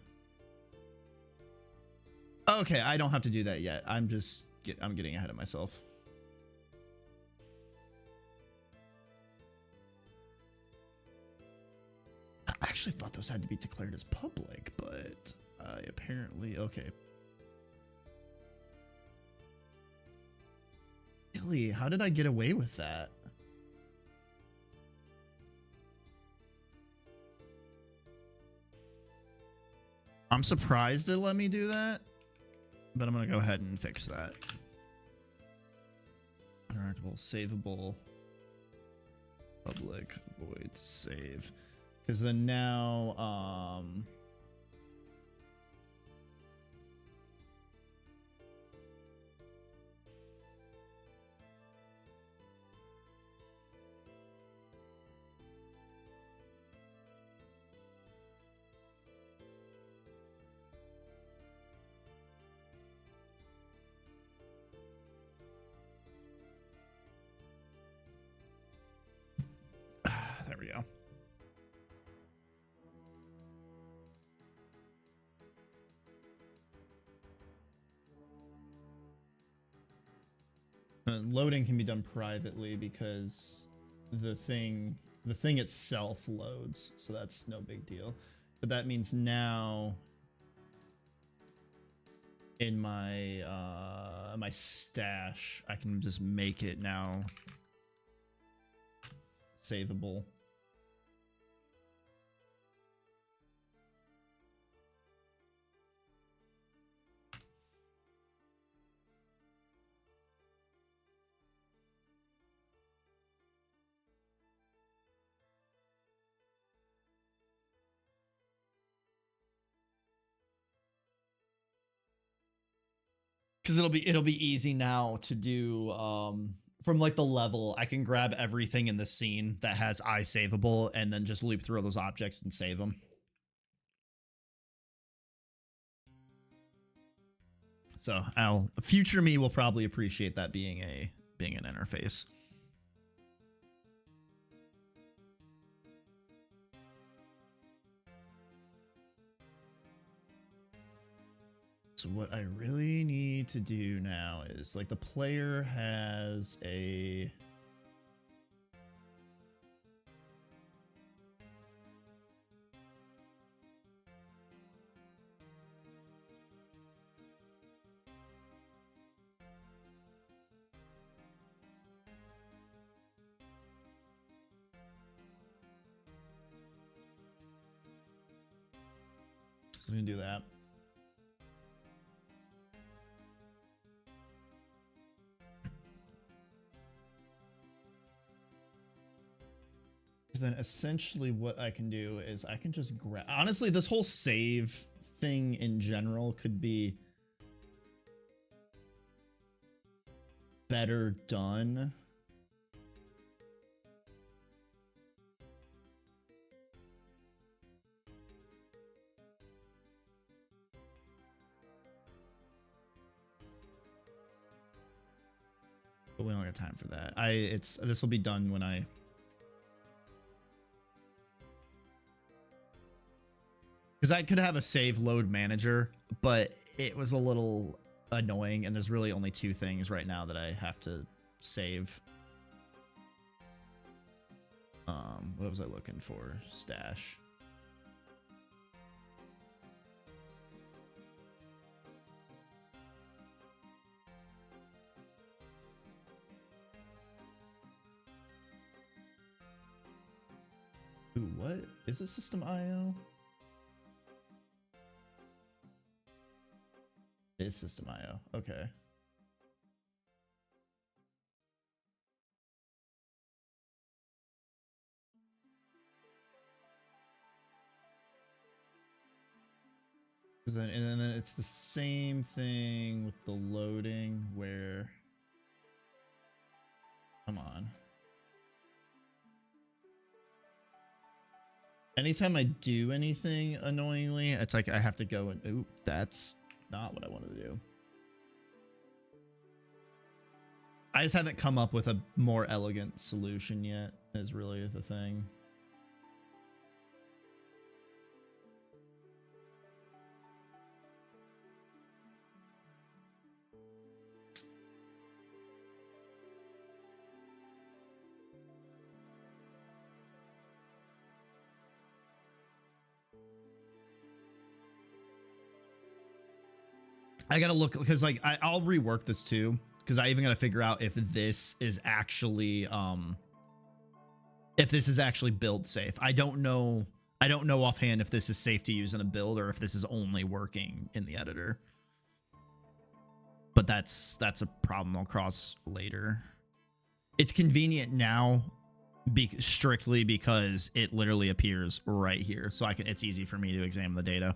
Okay, I don't have to do that yet. I'm getting ahead of myself. I actually thought those had to be declared as public, but apparently, okay. Really? How did I get away with that? I'm surprised it let me do that, but I'm gonna go ahead and fix that. Interactable, savable, public, void, save. Because then now, there we go. Loading can be done privately because the thing itself loads, so that's no big deal. But that means now in my my stash, I can just make it now savable. Because it'll be easy now to do from like the level. I can grab everything in the scene that has savable and then just loop through those objects and save them. So future me will probably appreciate that being an interface. So what I really need to do now is, like, the player has a... I'm gonna do that. Then essentially what I can do is I can just grab... Honestly, this whole save thing in general could be better done. But we don't have time for that. This will be done when I... Because I could have a save load manager, but it was a little annoying, and there's really only 2 things right now that I have to save. What was I looking for? Stash. Ooh, what is it? System IO? It is System IO. Okay. And then it's the same thing with the loading where, come on. Anytime I do anything annoyingly, it's like I have to go and, ooh, that's not what I wanted to do. I just haven't come up with a more elegant solution yet, is really the thing. I gotta look, because like I'll rework this too, because I even gotta figure out if this is actually build safe. I don't know offhand if this is safe to use in a build or if this is only working in the editor. But that's a problem I'll cross later. It's convenient now strictly because it literally appears right here, so it's easy for me to examine the data.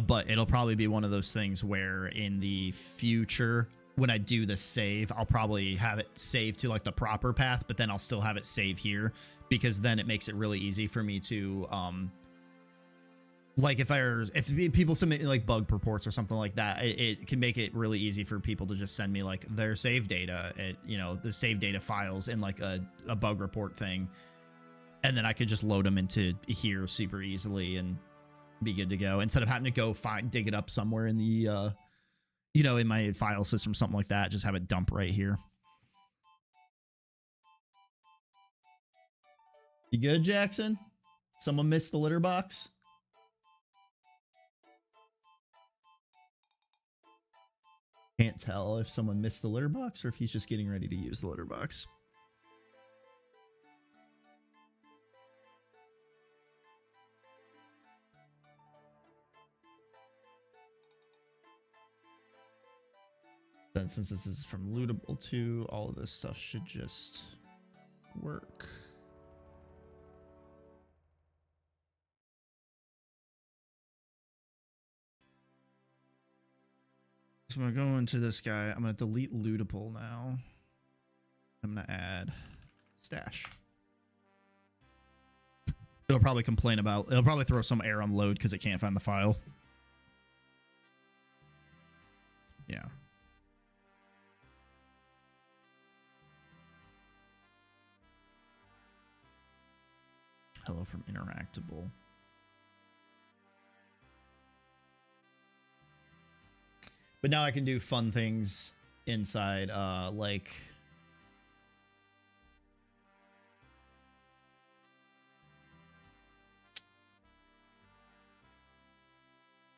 But it'll probably be one of those things where in the future, when I do the save, I'll probably have it saved to like the proper path, but then I'll still have it save here, because then it makes it really easy for me to like if people submit like bug reports or something like that, it can make it really easy for people to just send me like their save data, the save data files in like a bug report thing, and then I could just load them into here super easily and be good to go, instead of having to go dig it up somewhere in the in my file system, something like that. Just have it dump right here. You good, Jackson? Someone missed the litter box? Can't tell if someone missed the litter box or if he's just getting ready to use the litter box. Then since this is from Lootable 2, all of this stuff should just work. So I'm going to go into this guy. I'm going to delete Lootable now. I'm going to add Stash. It'll probably complain about, it'll probably throw some error on load because it can't find the file. Yeah. Hello from Interactable. But now I can do fun things inside, like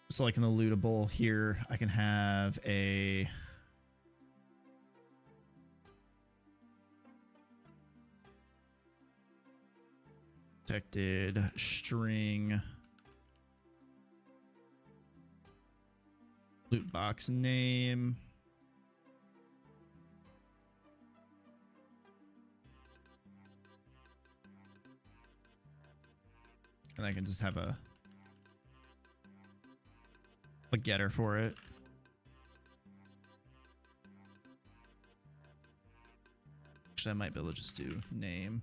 so like in the lootable here, I can have a protected string loot box name. And I can just have a getter for it. Actually, I might be able to just do name.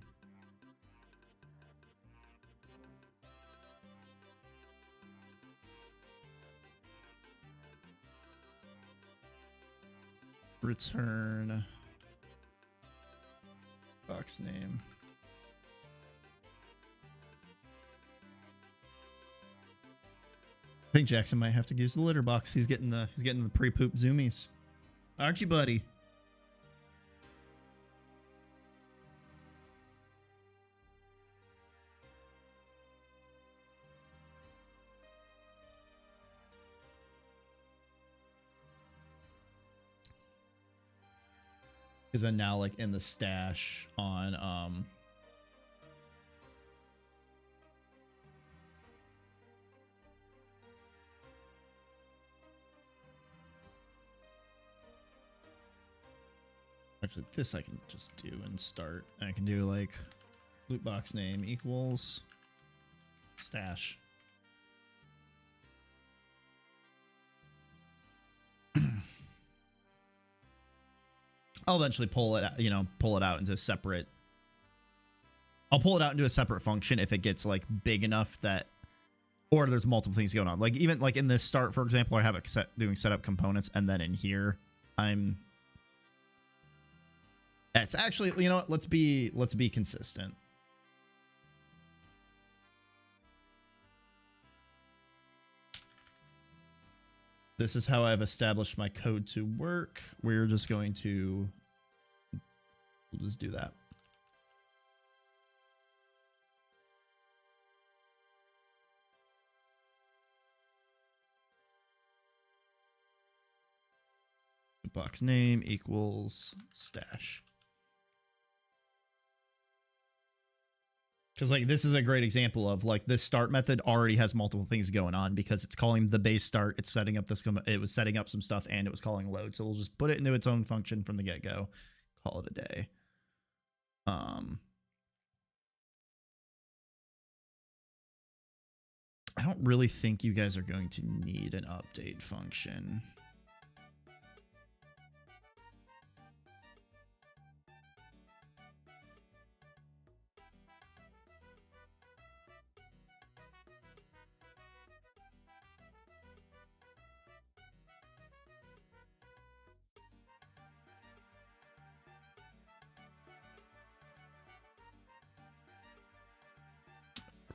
Return box name. I think Jackson might have to use the litter box. He's getting the pre-poop zoomies. Aren't you, buddy? Because I'm now like in the stash on actually this I can just do and start. I can do like loot box name equals stash. I'll eventually pull it, pull it out into separate. I'll pull it out into a separate function if it gets like big enough that, or there's multiple things going on. Like even like in this start, for example, I have it doing setup components, and then in here, it's actually, you know what? Let's be consistent. This is how I've established my code to work. We're just going to, we'll just do that. Box name equals stash. Because like this is a great example of like this start method already has multiple things going on because it's calling the base start, it's setting up this, it was setting up some stuff, and it was calling load. So we'll just put it into its own function from the get-go, call it a day. I don't really think you guys are going to need an update function.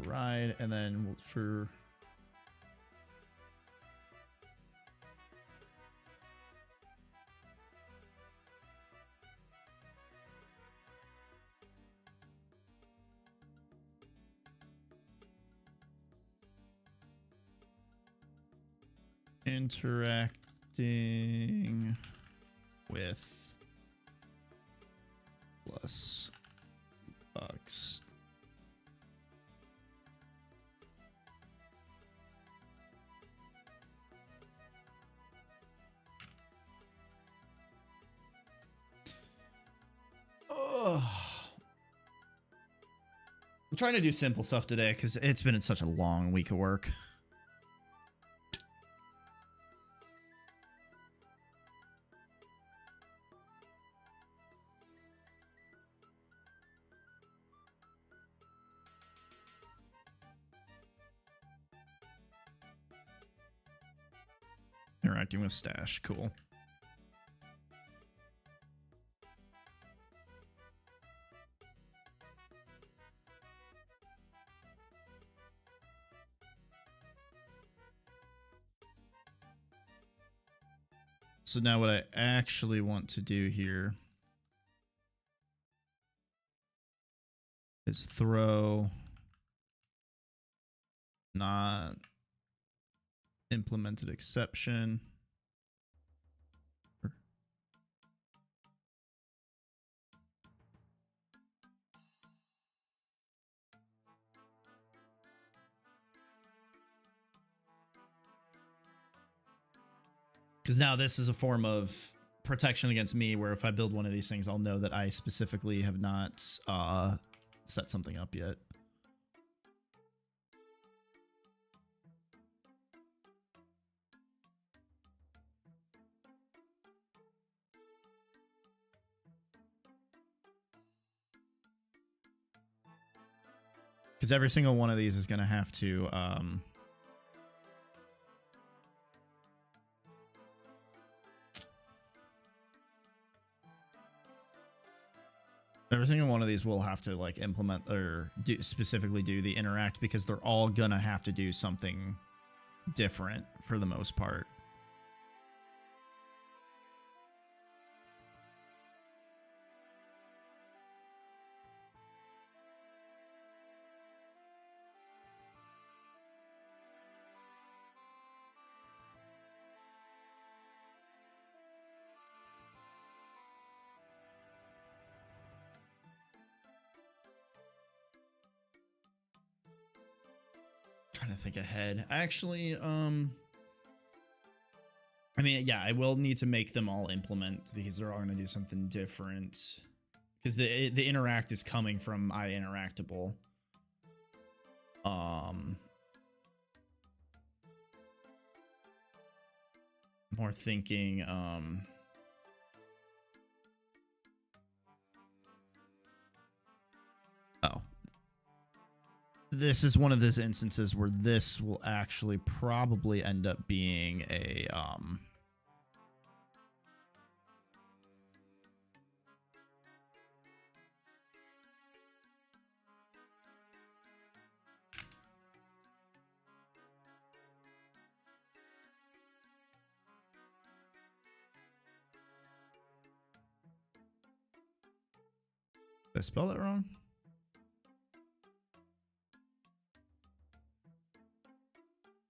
Ride, and then for interacting with plus box. I'm trying to do simple stuff today because it's been such a long week of work. Interacting with stash, cool. So now what I actually want to do here is throw not implemented exception. Because now this is a form of protection against me, where if I build one of these things, I'll know that I specifically have not set something up yet. Because every single one of these is going to have to every single one of these will have to like implement or specifically do the interact, because they're all gonna have to do something different for the most part. Trying to think ahead. Actually, I mean, yeah, I will need to make them all implement because they're all going to do something different. Because the interact is coming from iInteractable. More thinking, oh. This is one of those instances where this will actually probably end up being a did I spell that wrong?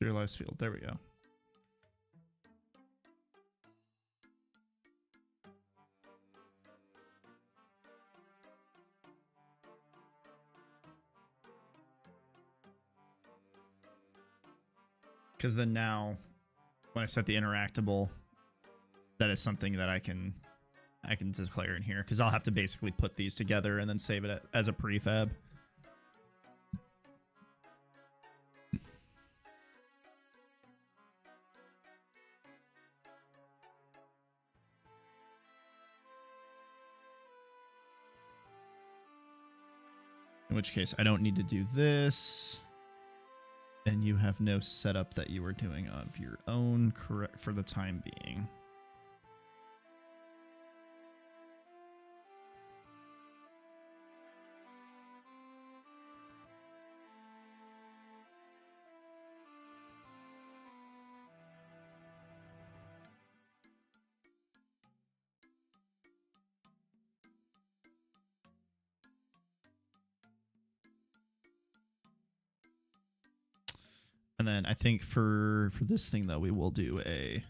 Serialized field. There we go. Because then now, when I set the interactable, that is something that I can declare in here. Because I'll have to basically put these together and then save it as a prefab. In which case, I don't need to do this. And you have no setup that you are doing of your own, correct, for the time being. And then I think for this thing, though, we will do a...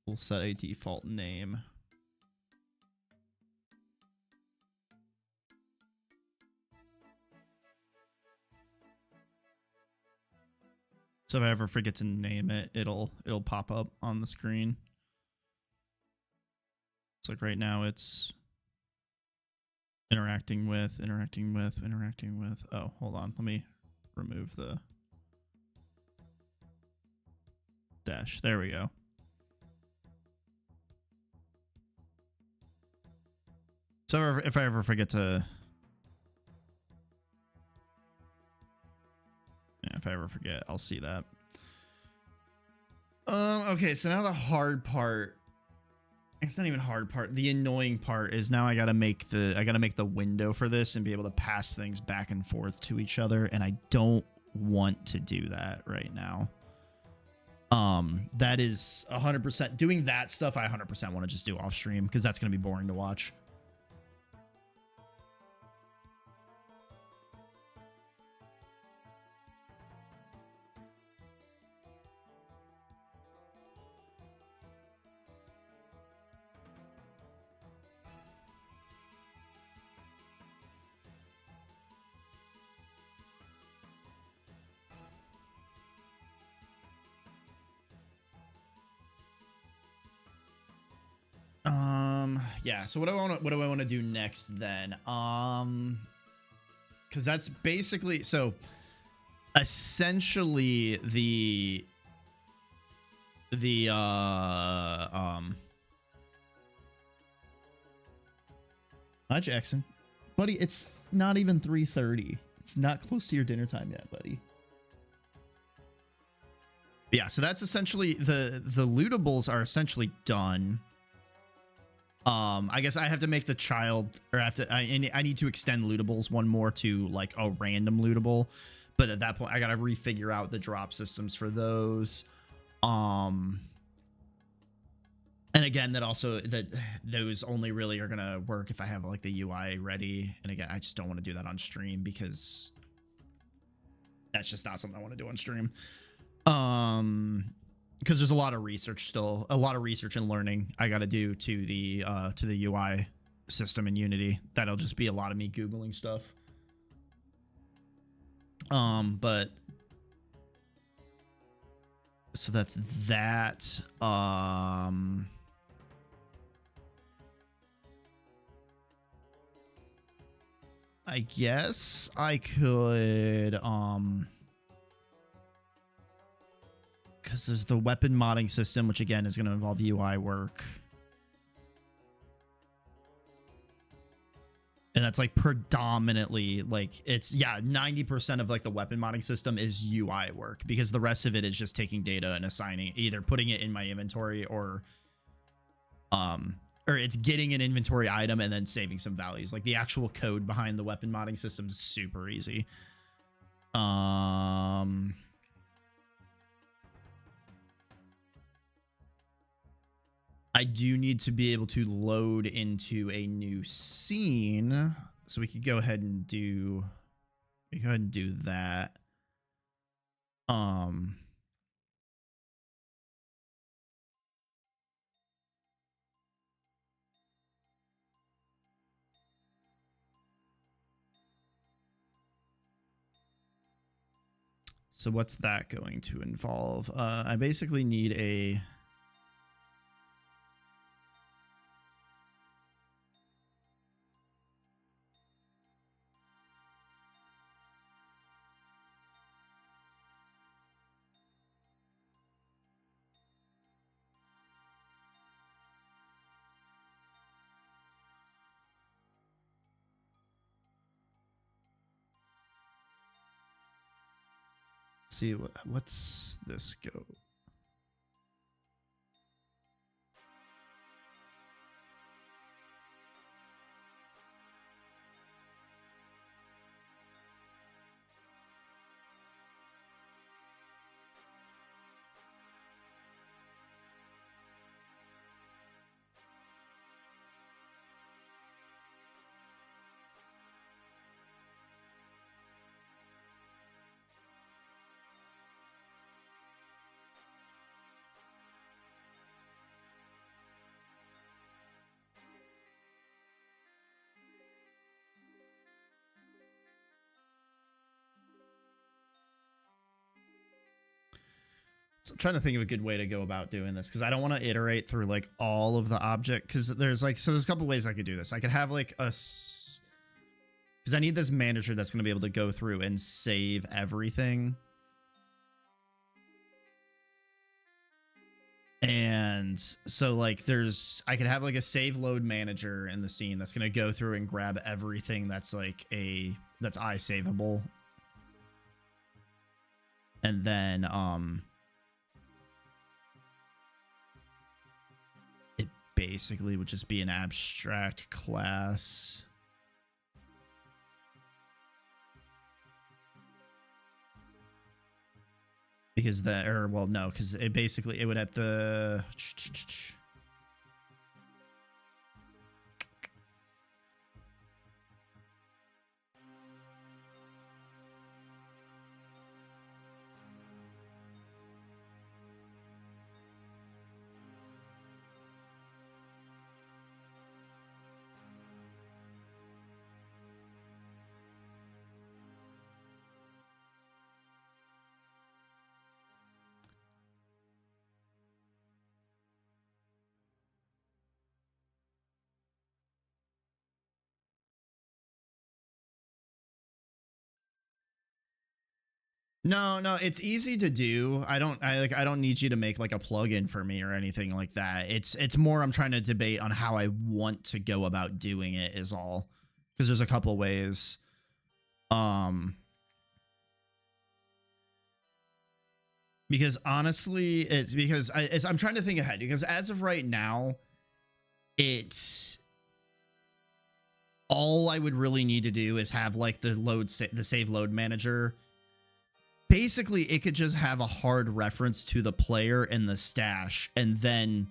We'll set a default name. So if I ever forget to name it, it'll pop up on the screen. So like right now it's interacting with. Oh, hold on. Let me remove the dash. There we go. So if I ever forget to... Yeah, if I ever forget, I'll see that. Okay, so now the hard part... It's not even hard part. The annoying part is now I gotta make the window for this and be able to pass things back and forth to each other, and I don't want to do that right now. That is 100% doing that stuff. I 100% want to just do off stream because that's gonna be boring to watch. Yeah, so what do I want to do next then? Because that's basically, so essentially hi Jackson, buddy, it's not even 3:30. It's not close to your dinner time yet, buddy. Yeah, so that's essentially the lootables are essentially done. I guess I have to make the child, or I need to extend lootables one more to like a random lootable, but at that point I gotta refigure out the drop systems for those. And again, that those only really are gonna work if I have like the UI ready. And again, I just don't want to do that on stream because that's just not something I want to do on stream. Because there's a lot of research still, a lot of research and learning I got to do to the UI system in Unity. That'll just be a lot of me Googling stuff. But so that's that. I guess I could, because there's the weapon modding system, which again is going to involve UI work. And that's like predominantly like it's, yeah, 90% of like the weapon modding system is UI work, because the rest of it is just taking data and assigning, either putting it in my inventory or it's getting an inventory item and then saving some values. Like the actual code behind the weapon modding system is super easy. I do need to be able to load into a new scene, so we could go ahead and do that. So what's that going to involve? I basically need a... see what's this go. So I'm trying to think of a good way to go about doing this, because I don't want to iterate through like all of the object, because there's a couple ways I could do this. I could have like because I need this manager that's going to be able to go through and save everything. And so like I could have like a save load manager in the scene that's going to go through and grab everything that's like that's savable. And then it basically would just be an abstract class. Because because it would have to... No, it's easy to do. I don't need you to make like a plugin for me or anything like that. It's more I'm trying to debate on how I want to go about doing it is all. Because there's a couple ways. Because honestly, I'm trying to think ahead, because as of right now, it's all I would really need to do is have like the save load manager. Basically, it could just have a hard reference to the player and the stash, and then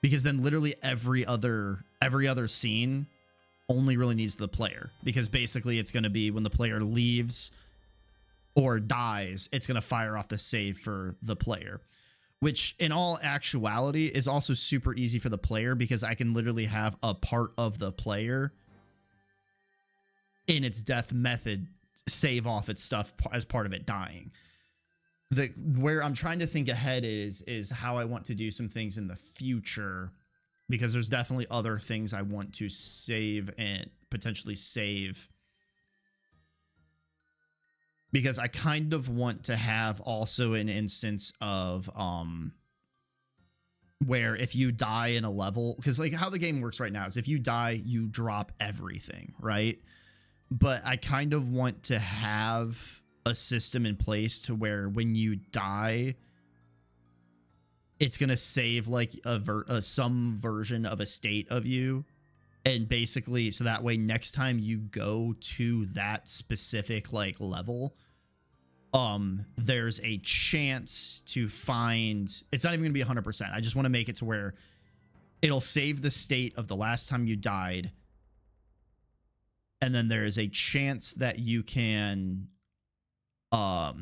because then literally every other scene only really needs the player, because basically it's going to be when the player leaves or dies, it's going to fire off the save for the player, which in all actuality is also super easy for the player, because I can literally have a part of the player in its death method save off its stuff as part of it dying. Where I'm trying to think ahead is how I want to do some things in the future, because there's definitely other things I want to save and potentially save, because I kind of want to have also an instance of where if you die in a level, because like how the game works right now is if you die, you drop everything, right? But I kind of want to have a system in place to where when you die, it's going to save like some version of a state of you. And basically, so that way next time you go to that specific like level, there's a chance to find, it's not even going to be 100%. I just want to make it to where it'll save the state of the last time you died. And then there is a chance that you can that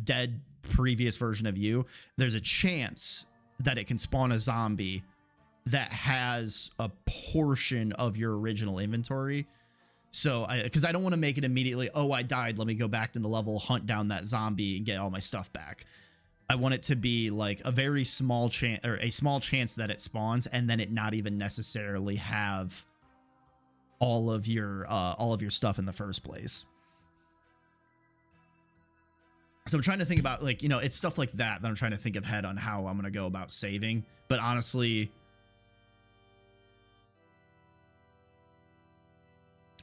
dead previous version of you, there's a chance that it can spawn a zombie that has a portion of your original inventory. So because I don't want to make it immediately, oh, I died, let me go back to the level, hunt down that zombie and get all my stuff back. I want it to be like a very small chance, or a small chance that it spawns, and then it not even necessarily have all of your stuff in the first place. So I'm trying to think about, like, you know, it's stuff like that I'm trying to think ahead on how I'm going to go about saving. But honestly,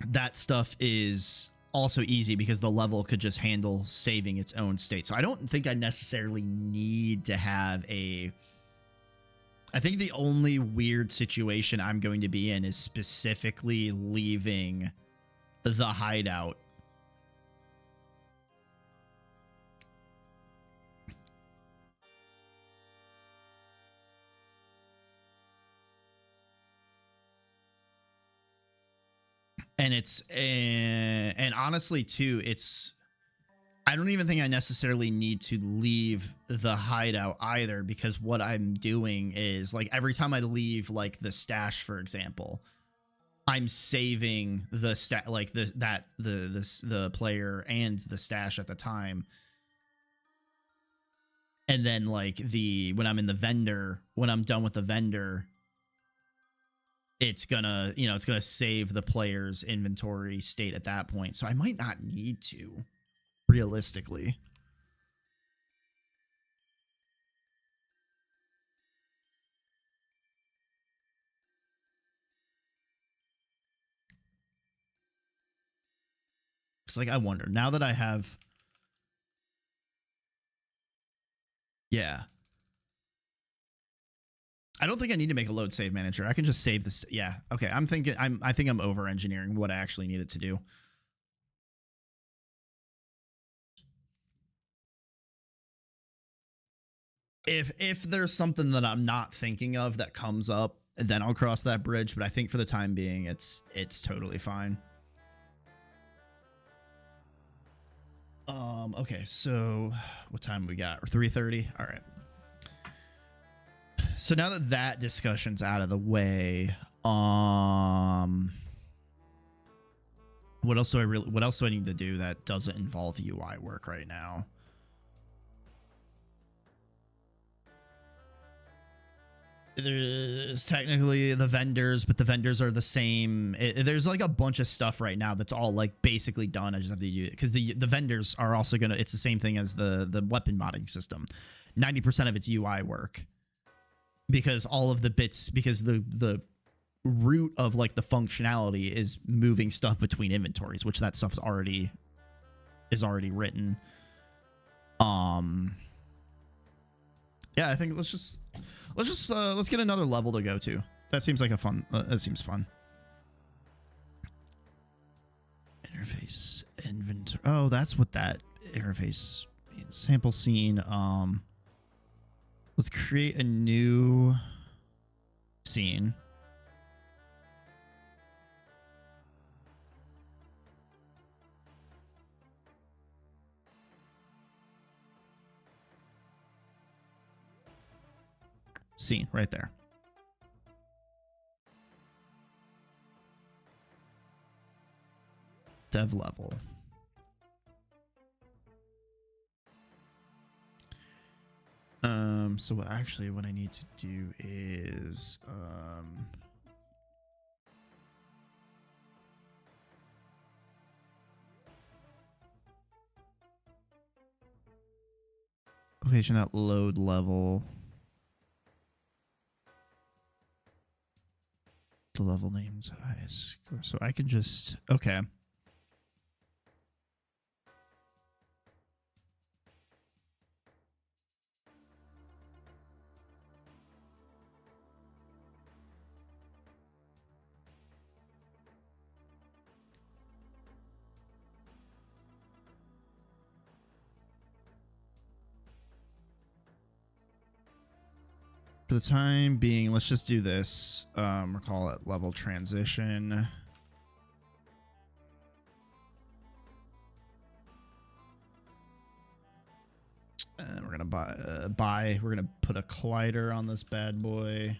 that stuff is also easy because the level could just handle saving its own state. So I don't think I necessarily need to have a... I think the only weird situation I'm going to be in is specifically leaving the hideout. And it's, and honestly too, it's, I don't even think I necessarily need to leave the hideout either, because what I'm doing is, like, every time I leave, like, the stash, for example, I'm saving the like the player and the stash at the time. And then like when I'm in the vendor, when I'm done with the vendor, it's gonna, you know, it's gonna save the player's inventory state at that point. So I might not need to, realistically. It's like, I wonder, now that I have... Yeah. I don't think I need to make a load save manager. I can just save this. Yeah. Okay. I think I'm over engineering what I actually needed to do. If there's something that I'm not thinking of that comes up, then I'll cross that bridge. But I think for the time being, it's totally fine. Okay. So what time we got? 3:30. All right. So now that that discussion's out of the way, what else do I need to do that doesn't involve UI work right now? There's technically the vendors, but the vendors are the same. There's like a bunch of stuff right now that's all like basically done. I just have to do it because the vendors are also gonna. It's the same thing as the weapon modding system. 90% of its UI work, because all of the bits, because the root of like the functionality is moving stuff between inventories, which that stuff's already written. Yeah, I think let's let's get another level to go to. That seems like a fun. That seems fun. Interface inventory. Oh, that's what that interface means. Sample scene. Let's create a new scene. Scene right there. Dev level. So what I need to do is location at load level. The level names highest score. So I can just okay. For the time being, let's just do this. We'll call it level transition. And we're gonna we're gonna put a collider on this bad boy.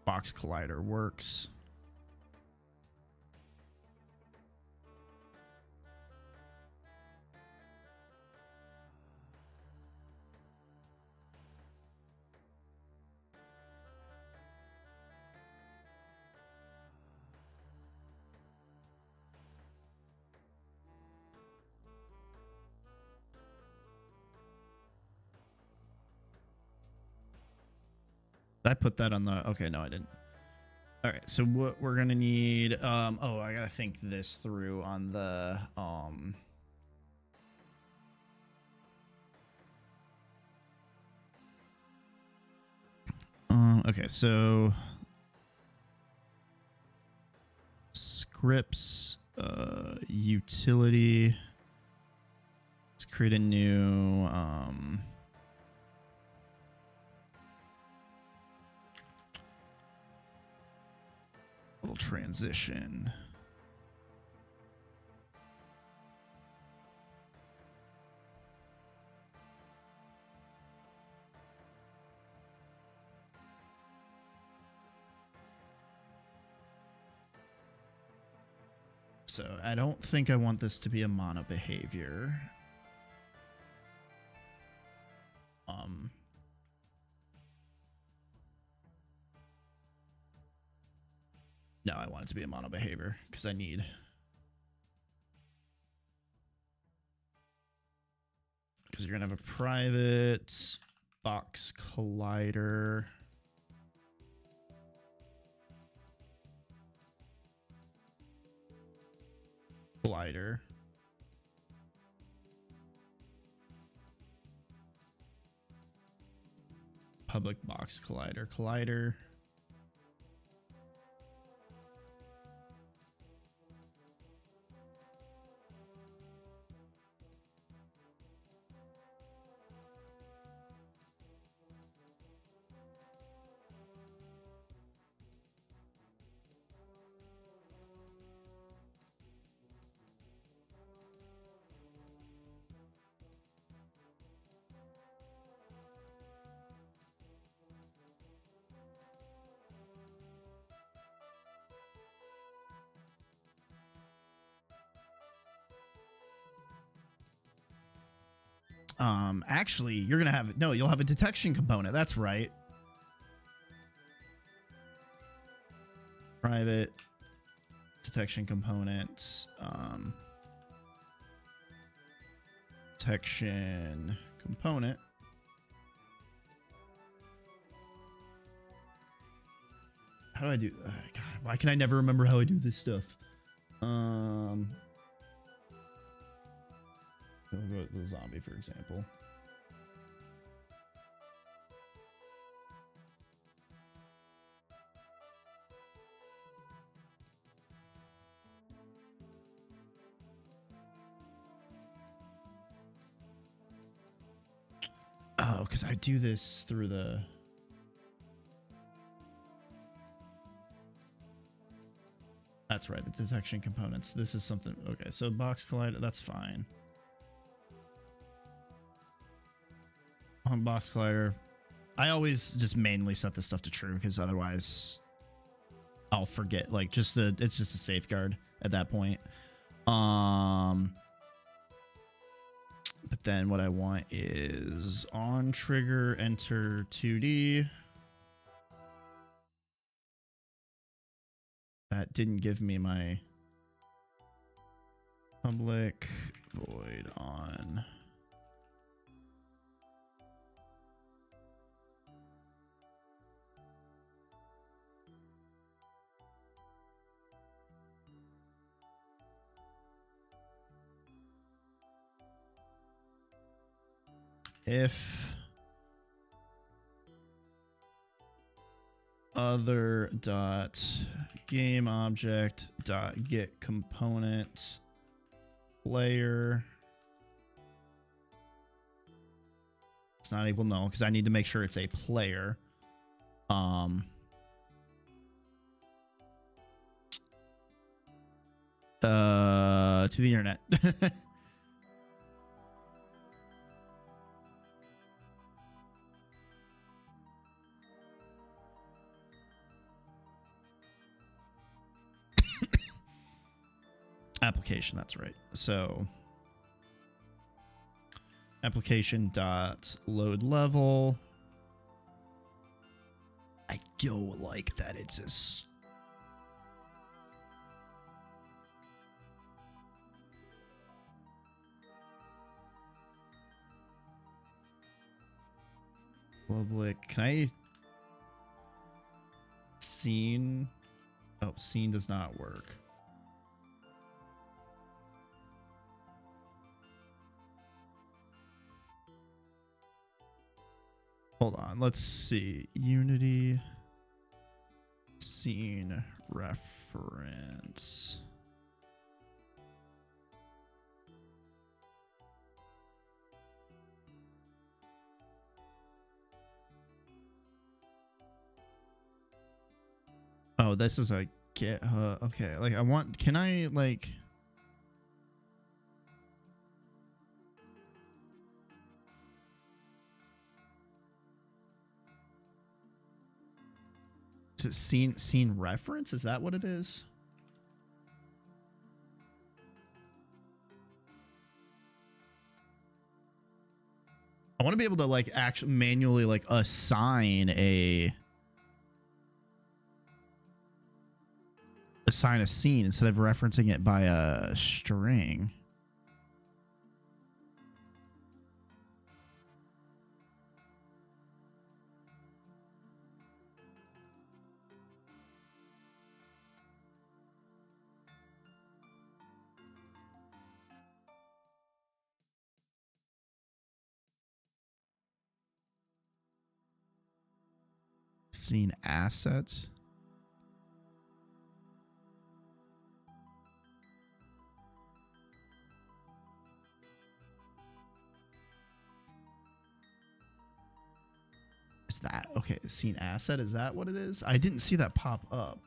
Box collider works. I put that on the okay, no, I didn't. All right, so what we're gonna need, oh, I gotta think this through on the okay, so scripts, utility. Let's create a new little transition. So I don't think I want this to be a mono behavior. No, I want it to be a mono behavior because I need. Because you're gonna have a private box collider. Collider. Public box collider. Actually, you're gonna have you'll have a detection component. That's right. Private detection component. Detection component. How do I do? God, why can I never remember how I do this stuff? We'll go with the zombie, for example. Oh, because I do this through the... That's right, the detection components. This is something... Okay, so box collider, that's fine. On box collider, I always just manually set this stuff to true because otherwise I'll forget. Like, it's just a safeguard at that point. But then what I want is on trigger, enter 2D. That didn't give me my public void on. If other dot game object dot get component player, it's not able, no, because I need to make sure it's a player. To the internet. Application, that's right. So application dot load level. I go like that. It's a public. Can I scene? Oh, scene does not work. Hold on, let's see. Unity scene reference. Oh, this is a get. Okay, like I want. Can I like? Is it scene reference? Is that what it is? I want to be able to like actually manually like assign a scene instead of referencing it by a string. Scene assets. Is that okay? Scene asset, is that what it is? I didn't see that pop up.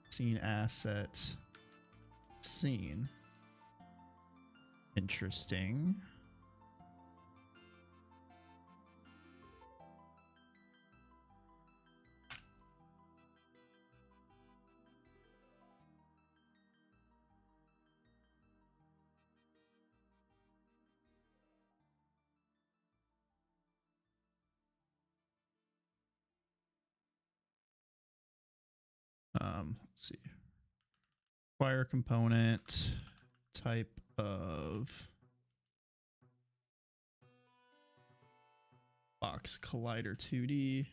Scene asset. Scene. Interesting. Let's see. Acquire component, type of box collider 2D.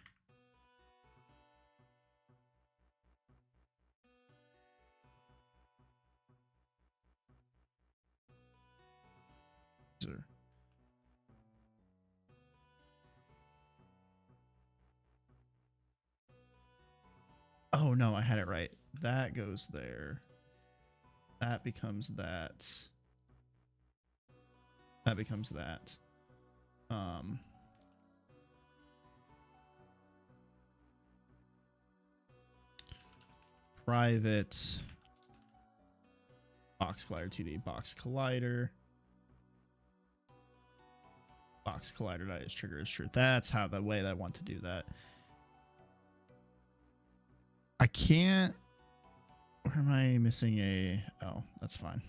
Oh no, I had it right. That goes there. That becomes that. That becomes that. Um, private box collider 2D box collider. Box collider that is trigger is true. That's how the way that I want to do that. I can't. Where am I missing a? Oh, that's fine.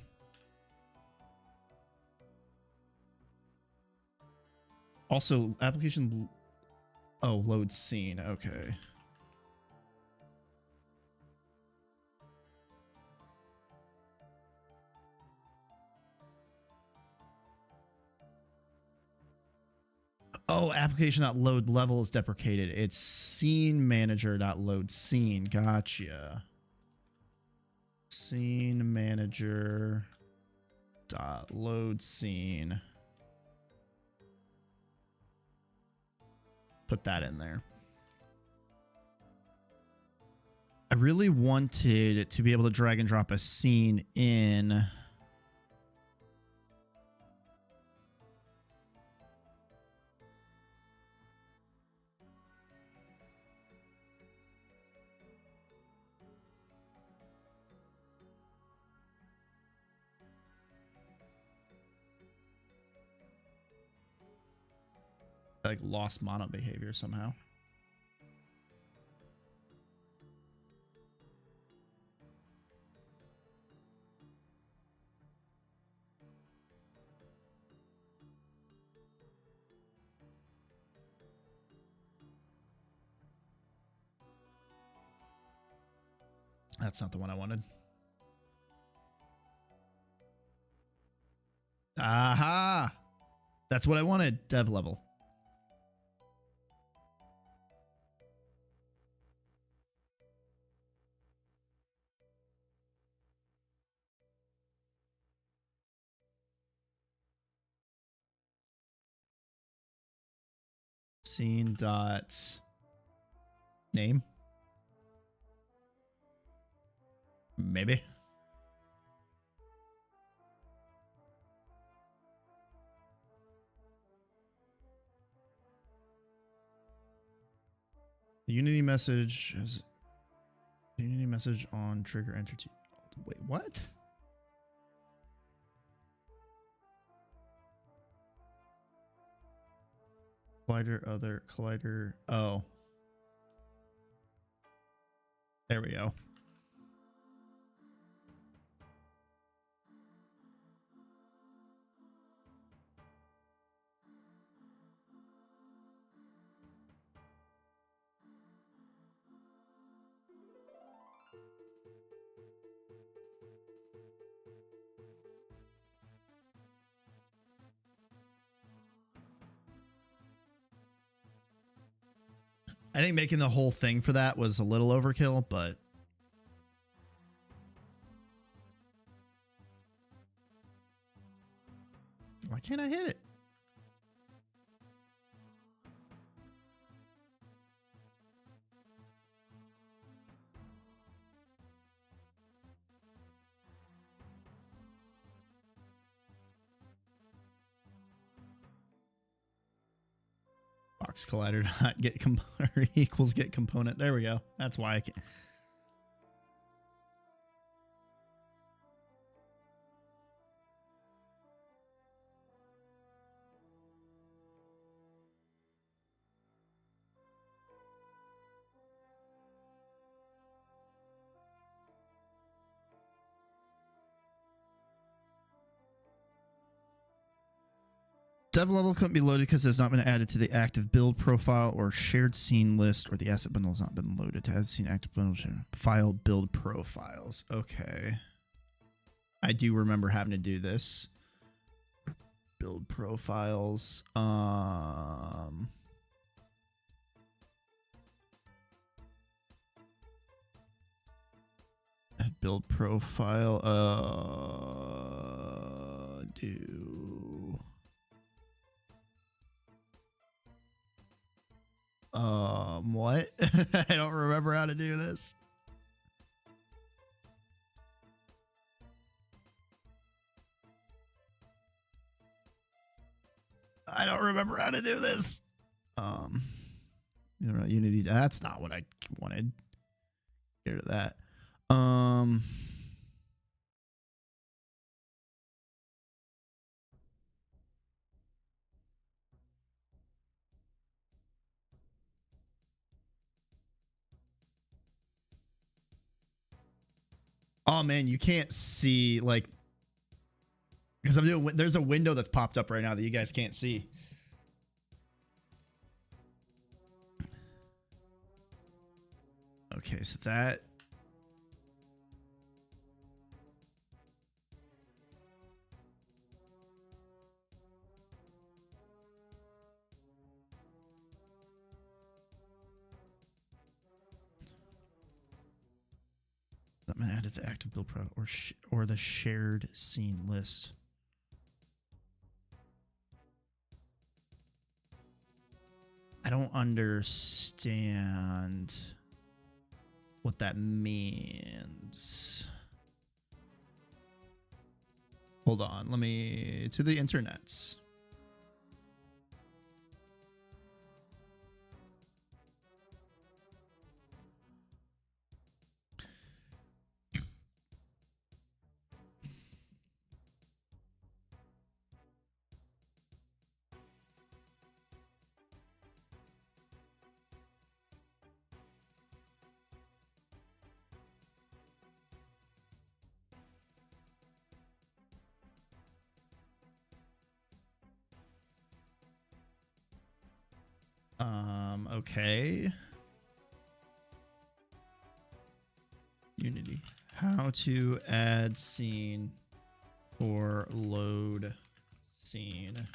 Also, application. Oh, load scene. Okay. Oh, application.load level is deprecated. It's scene manager.load scene. Gotcha. Scene manager dot load scene. Put that in there. I really wanted to be able to drag and drop a scene in. Like lost mono behavior somehow. That's not the one I wanted. Aha! That's what I wanted. Dev level. Scene dot name. Maybe. The Unity message is Unity message on trigger entity. Wait, what? Collider, other collider. Oh, there we go. I think making the whole thing for that was a little overkill, but why can't I hit it? Box collider dot get equals get component. There we go. That's why I can't. Dev level couldn't be loaded because it has not been added to the active build profile or shared scene list, or the asset bundle has not been loaded to add scene active bundle file build profiles. Okay. I do remember having to do this. Build profiles. Build profile. What? I don't remember how to do this. I don't remember how to do this. You know, Unity. That's not what I wanted. Get rid of that. Oh man, you can't see like because I'm doing. There's a window that's popped up right now that you guys can't see. Okay, so that. I'm gonna add it to the active build pro or the shared scene list. I don't understand what that means. Hold on, let me to the internets. Okay. Unity. How to add scene for load scene.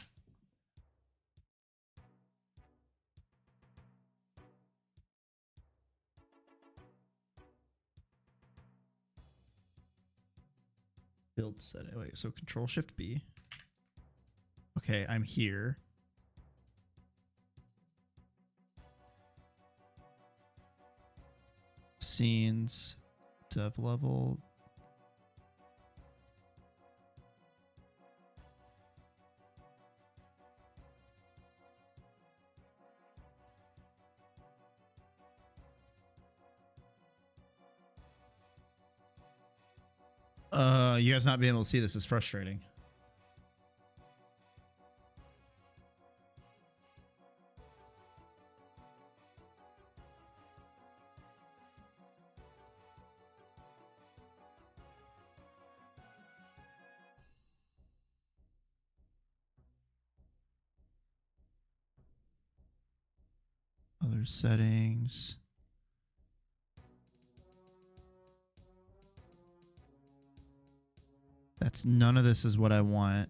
Build setting. Wait, so Control Shift B. Okay, I'm here. Scenes, dev level. You guys not being able to see this is frustrating. Other settings. That's none of this is what I want.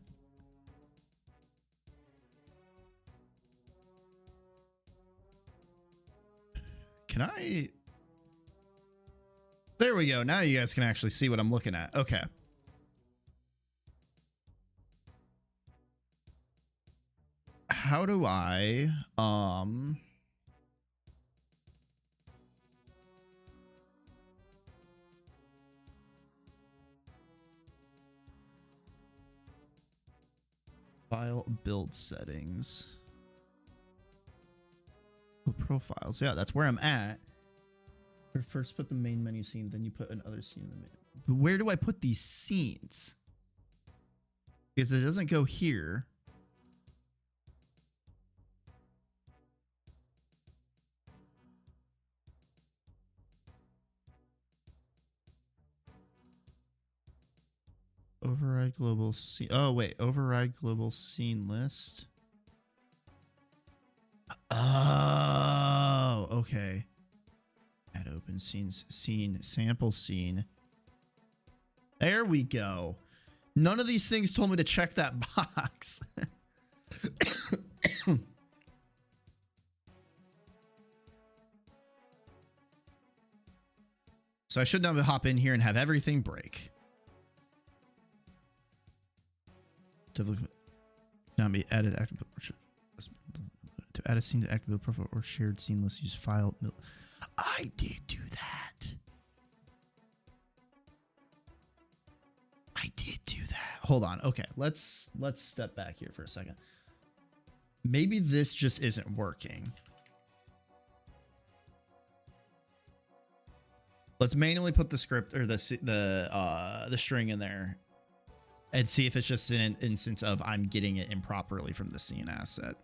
Can I? There we go. Now you guys can actually see what I'm looking at. Okay. How do I file build settings? Oh, profiles. Yeah, that's where I'm at. First put the main menu scene, then you put another scene in the menu. But where do I put these scenes? Because it doesn't go here. Override global scene. Oh, wait. Override global scene list. Oh, okay. Add open scenes. Scene. Sample scene. There we go. None of these things told me to check that box. So I should now hop in here and have everything break. To add a scene to active build profile or shared scene list, use file. I did do that. I did do that. Hold on. Okay, let's step back here for a second. Maybe this just isn't working. Let's manually put the script or the string in there and see if it's just an instance of I'm getting it improperly from the scene asset.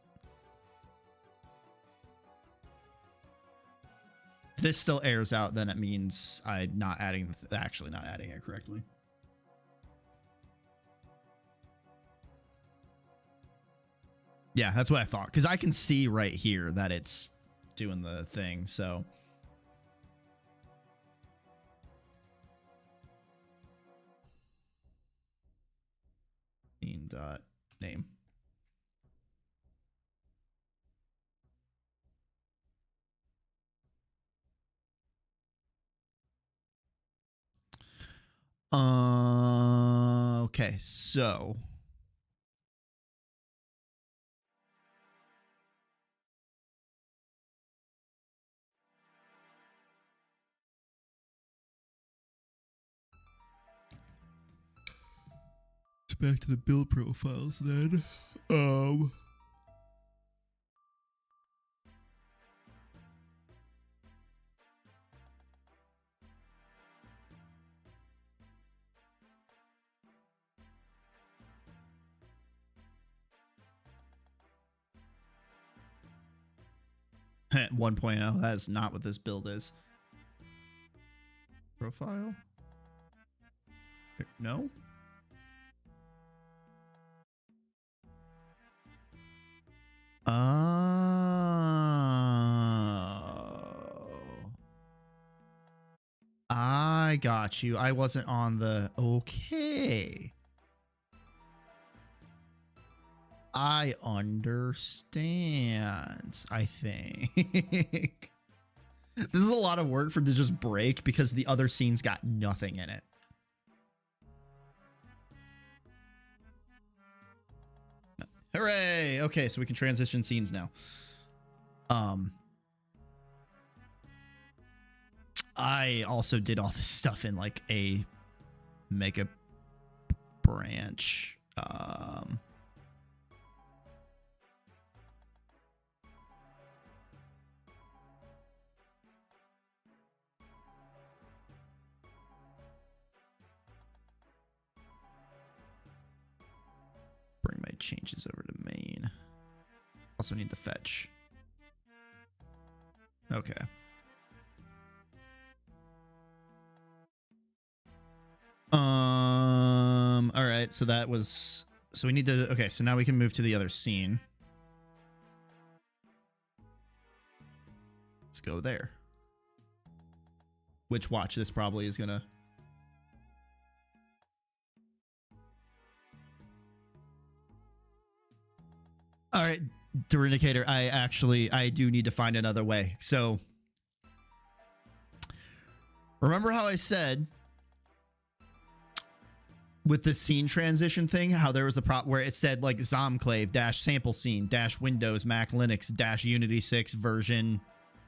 If this still airs out, then it means I'm not adding, actually not adding it correctly. Yeah, that's what I thought. Because I can see right here that it's doing the thing, so. Name. Okay, so. Back to the build profiles then. 1.0. That is not what this build is. Profile? No? Oh. I got you. I wasn't on the... Okay. I understand, I think. This is a lot of work for to just break because the other scene's got nothing in it. Hooray! Okay, so we can transition scenes now. I also did all this stuff in like a mega branch. Bring my changes over to main. Also need the fetch. Okay. All right, so that was, so we need to, okay, so now we can move to the other scene. Let's go there. Which, watch, this probably is gonna. All right, Doridicator, I do need to find another way. So remember how I said with the scene transition thing, how there was the prop where it said like Zomclave dash sample scene dash Windows Mac Linux dash Unity 6 version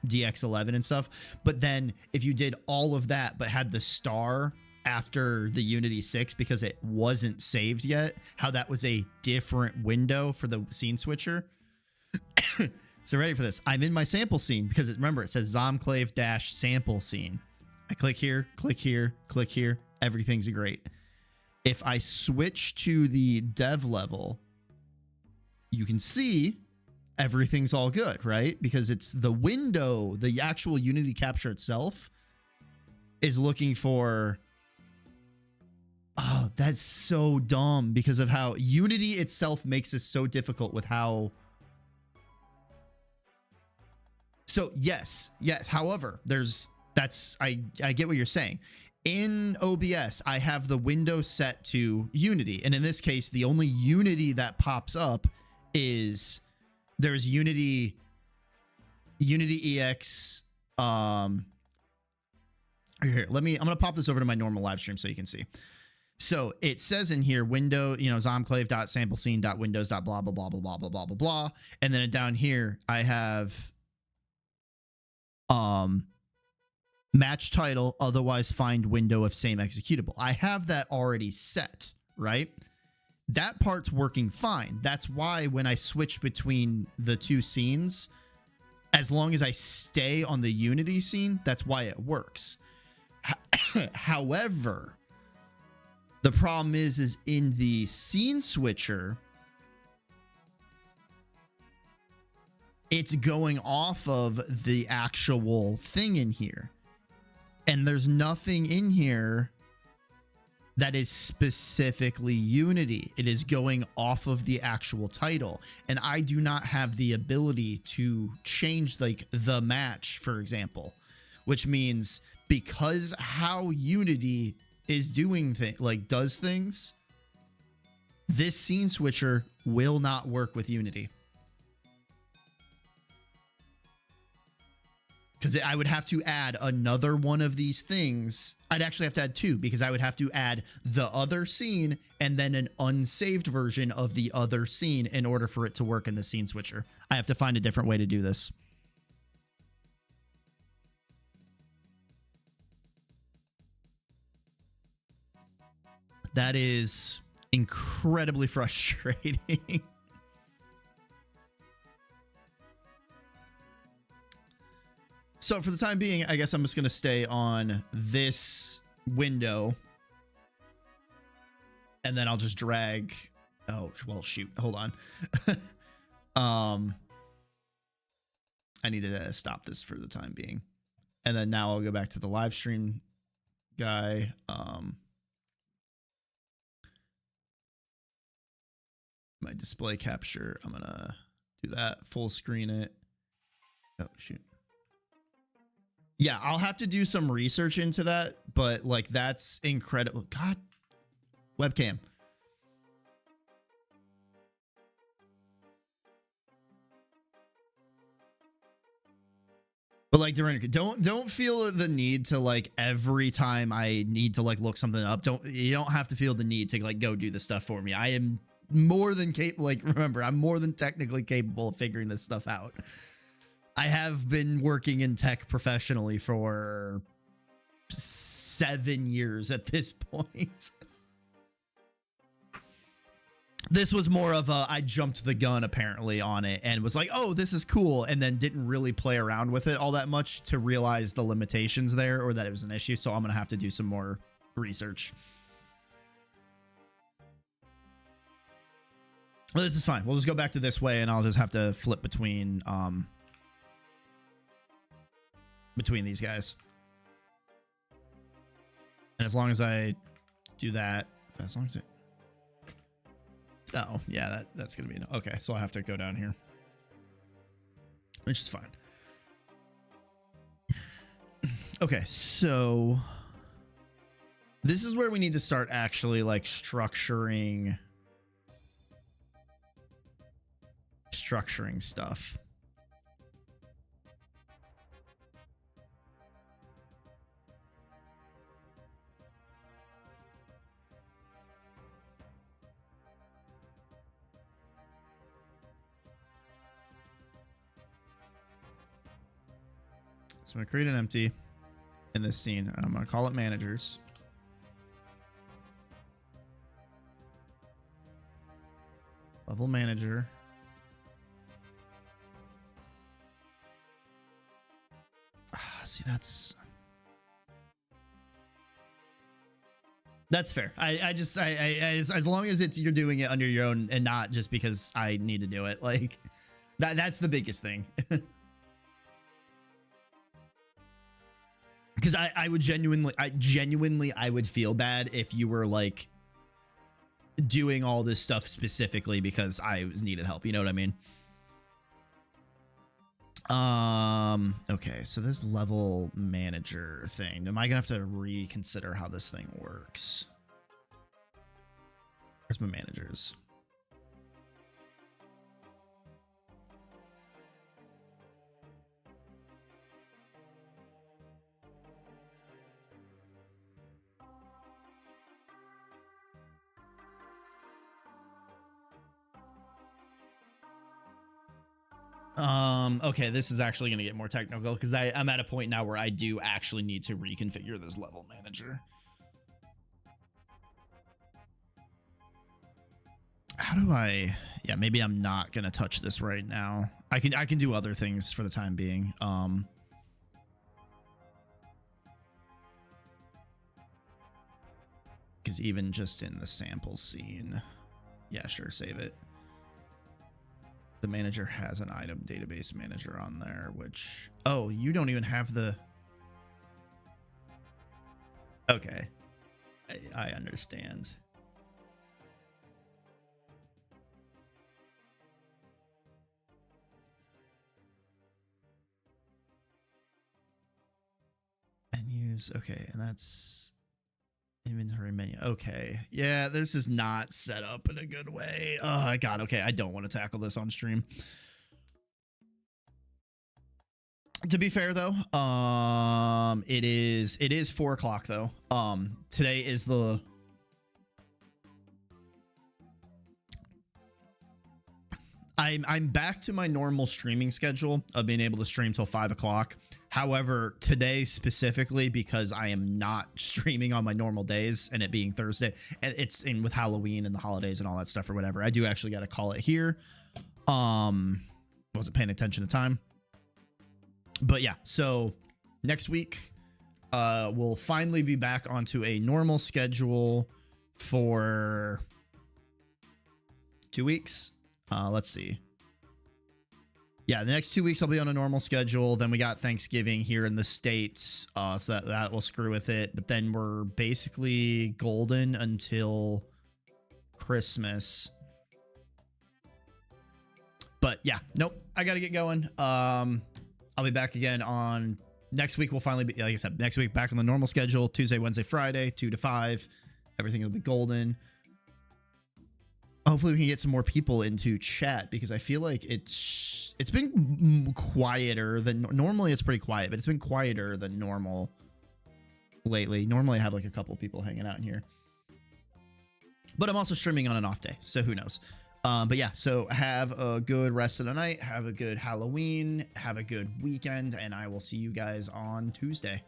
DX11 and stuff. But then if you did all of that but had the star after the Unity 6 because it wasn't saved yet, how that was a different window for the scene switcher. So ready for this? I'm in my sample scene because remember it says Zomclave dash sample scene. I click here, click here, click here. Everything's great. If I switch to the dev level, you can see everything's all good, right? Because it's the window, the actual Unity capture itself is looking for... Oh, that's so dumb because of how Unity itself makes this so difficult with how... So yes. However, I get what you're saying. In OBS, I have the window set to Unity. And in this case, the only Unity that pops up is there's Unity EX. Here, I'm going to pop this over to my normal live stream so you can see. So it says in here, window, zomclave.samplescene.windows.blah, blah, blah, blah, blah, blah, blah, blah, blah. And then down here, I have match title, otherwise find window of same executable. I have that already set, right? That part's working fine. That's why when I switch between the two scenes, as long as I stay on the Unity scene, that's why it works. However, the problem is in the scene switcher, it's going off of the actual thing in here. And there's nothing in here that is specifically Unity. It is going off of the actual title. And I do not have the ability to change like the match, for example, which means because how Unity is doing does things, this scene switcher will not work with Unity. Because I would have to add another one of these things. I'd actually have to add two, because I would have to add the other scene and then an unsaved version of the other scene in order for it to work in the scene switcher. I have to find a different way to do this. That is incredibly frustrating. So for the time being, I guess I'm just going to stay on this window. And then I'll just drag. Oh, well, shoot. Hold on. I need to stop this for the time being. And then now I'll go back to the live stream guy. My display capture. I'm going to do that. Full screen it. Oh, shoot. Yeah, I'll have to do some research into that, but like that's incredible. God, webcam. But like don't feel the need to like every time I need to like look something up. You don't have to feel the need to like go do this stuff for me. I am more than capable. Like remember, I'm more than technically capable of figuring this stuff out. I have been working in tech professionally for 7 years at this point. This was more of a, I jumped the gun apparently on it and was like, oh, this is cool. And then didn't really play around with it all that much to realize the limitations there or that it was an issue. So I'm going to have to do some more research. Well, this is fine. We'll just go back to this way and I'll just have to flip between these guys. And as long as I do that, as long as it, oh yeah, that's gonna be okay. So I'll have to go down here, which is fine. Okay, so this is where we need to start actually like structuring stuff. So I'm going to create an empty in this scene, and I'm going to call it managers. Level manager. See, that's fair. I just as long as you're doing it under your own and not just because I need to do it. Like that's the biggest thing. Because I would genuinely I would feel bad if you were like doing all this stuff specifically because I needed help. You know what I mean? Okay, so this level manager thing, am I gonna have to reconsider how this thing works? Where's my managers? Okay, this is actually going to get more technical because I'm at a point now where I do actually need to reconfigure this level manager. how do I, yeah, maybe I'm not going to touch this right now. I can do other things for the time being. Because even just in the sample scene, yeah, sure, save it. The manager has an item database manager on there, which, oh, you don't even have the, okay, I understand. Menus, okay, and that's inventory menu. Okay, yeah, this is not set up in a good way. Oh god, okay, I don't want to tackle this on stream. To be fair though, it is 4 o'clock though. Today is the, I'm back to my normal streaming schedule of being able to stream till 5 o'clock. However, today specifically, because I am not streaming on my normal days and it being Thursday, and it's in with Halloween and the holidays and all that stuff or whatever, I do actually got to call it here. Wasn't paying attention to time. But yeah, so next week, we'll finally be back onto a normal schedule for 2 weeks. Let's see. Yeah, the next 2 weeks I'll be on a normal schedule. Then we got Thanksgiving here in the States, so that will screw with it. But then we're basically golden until Christmas. But yeah, nope, I got to get going. I'll be back again on next week. We'll finally be, like I said, next week back on the normal schedule. Tuesday, Wednesday, Friday, 2 to 5. Everything will be golden. Hopefully we can get some more people into chat, because I feel like it's been quieter than normally. It's pretty quiet, but it's been quieter than normal lately. Normally I have like a couple people hanging out in here, but I'm also streaming on an off day, so who knows. But yeah, so have a good rest of the night. Have a good Halloween. Have a good weekend, and I will see you guys on Tuesday.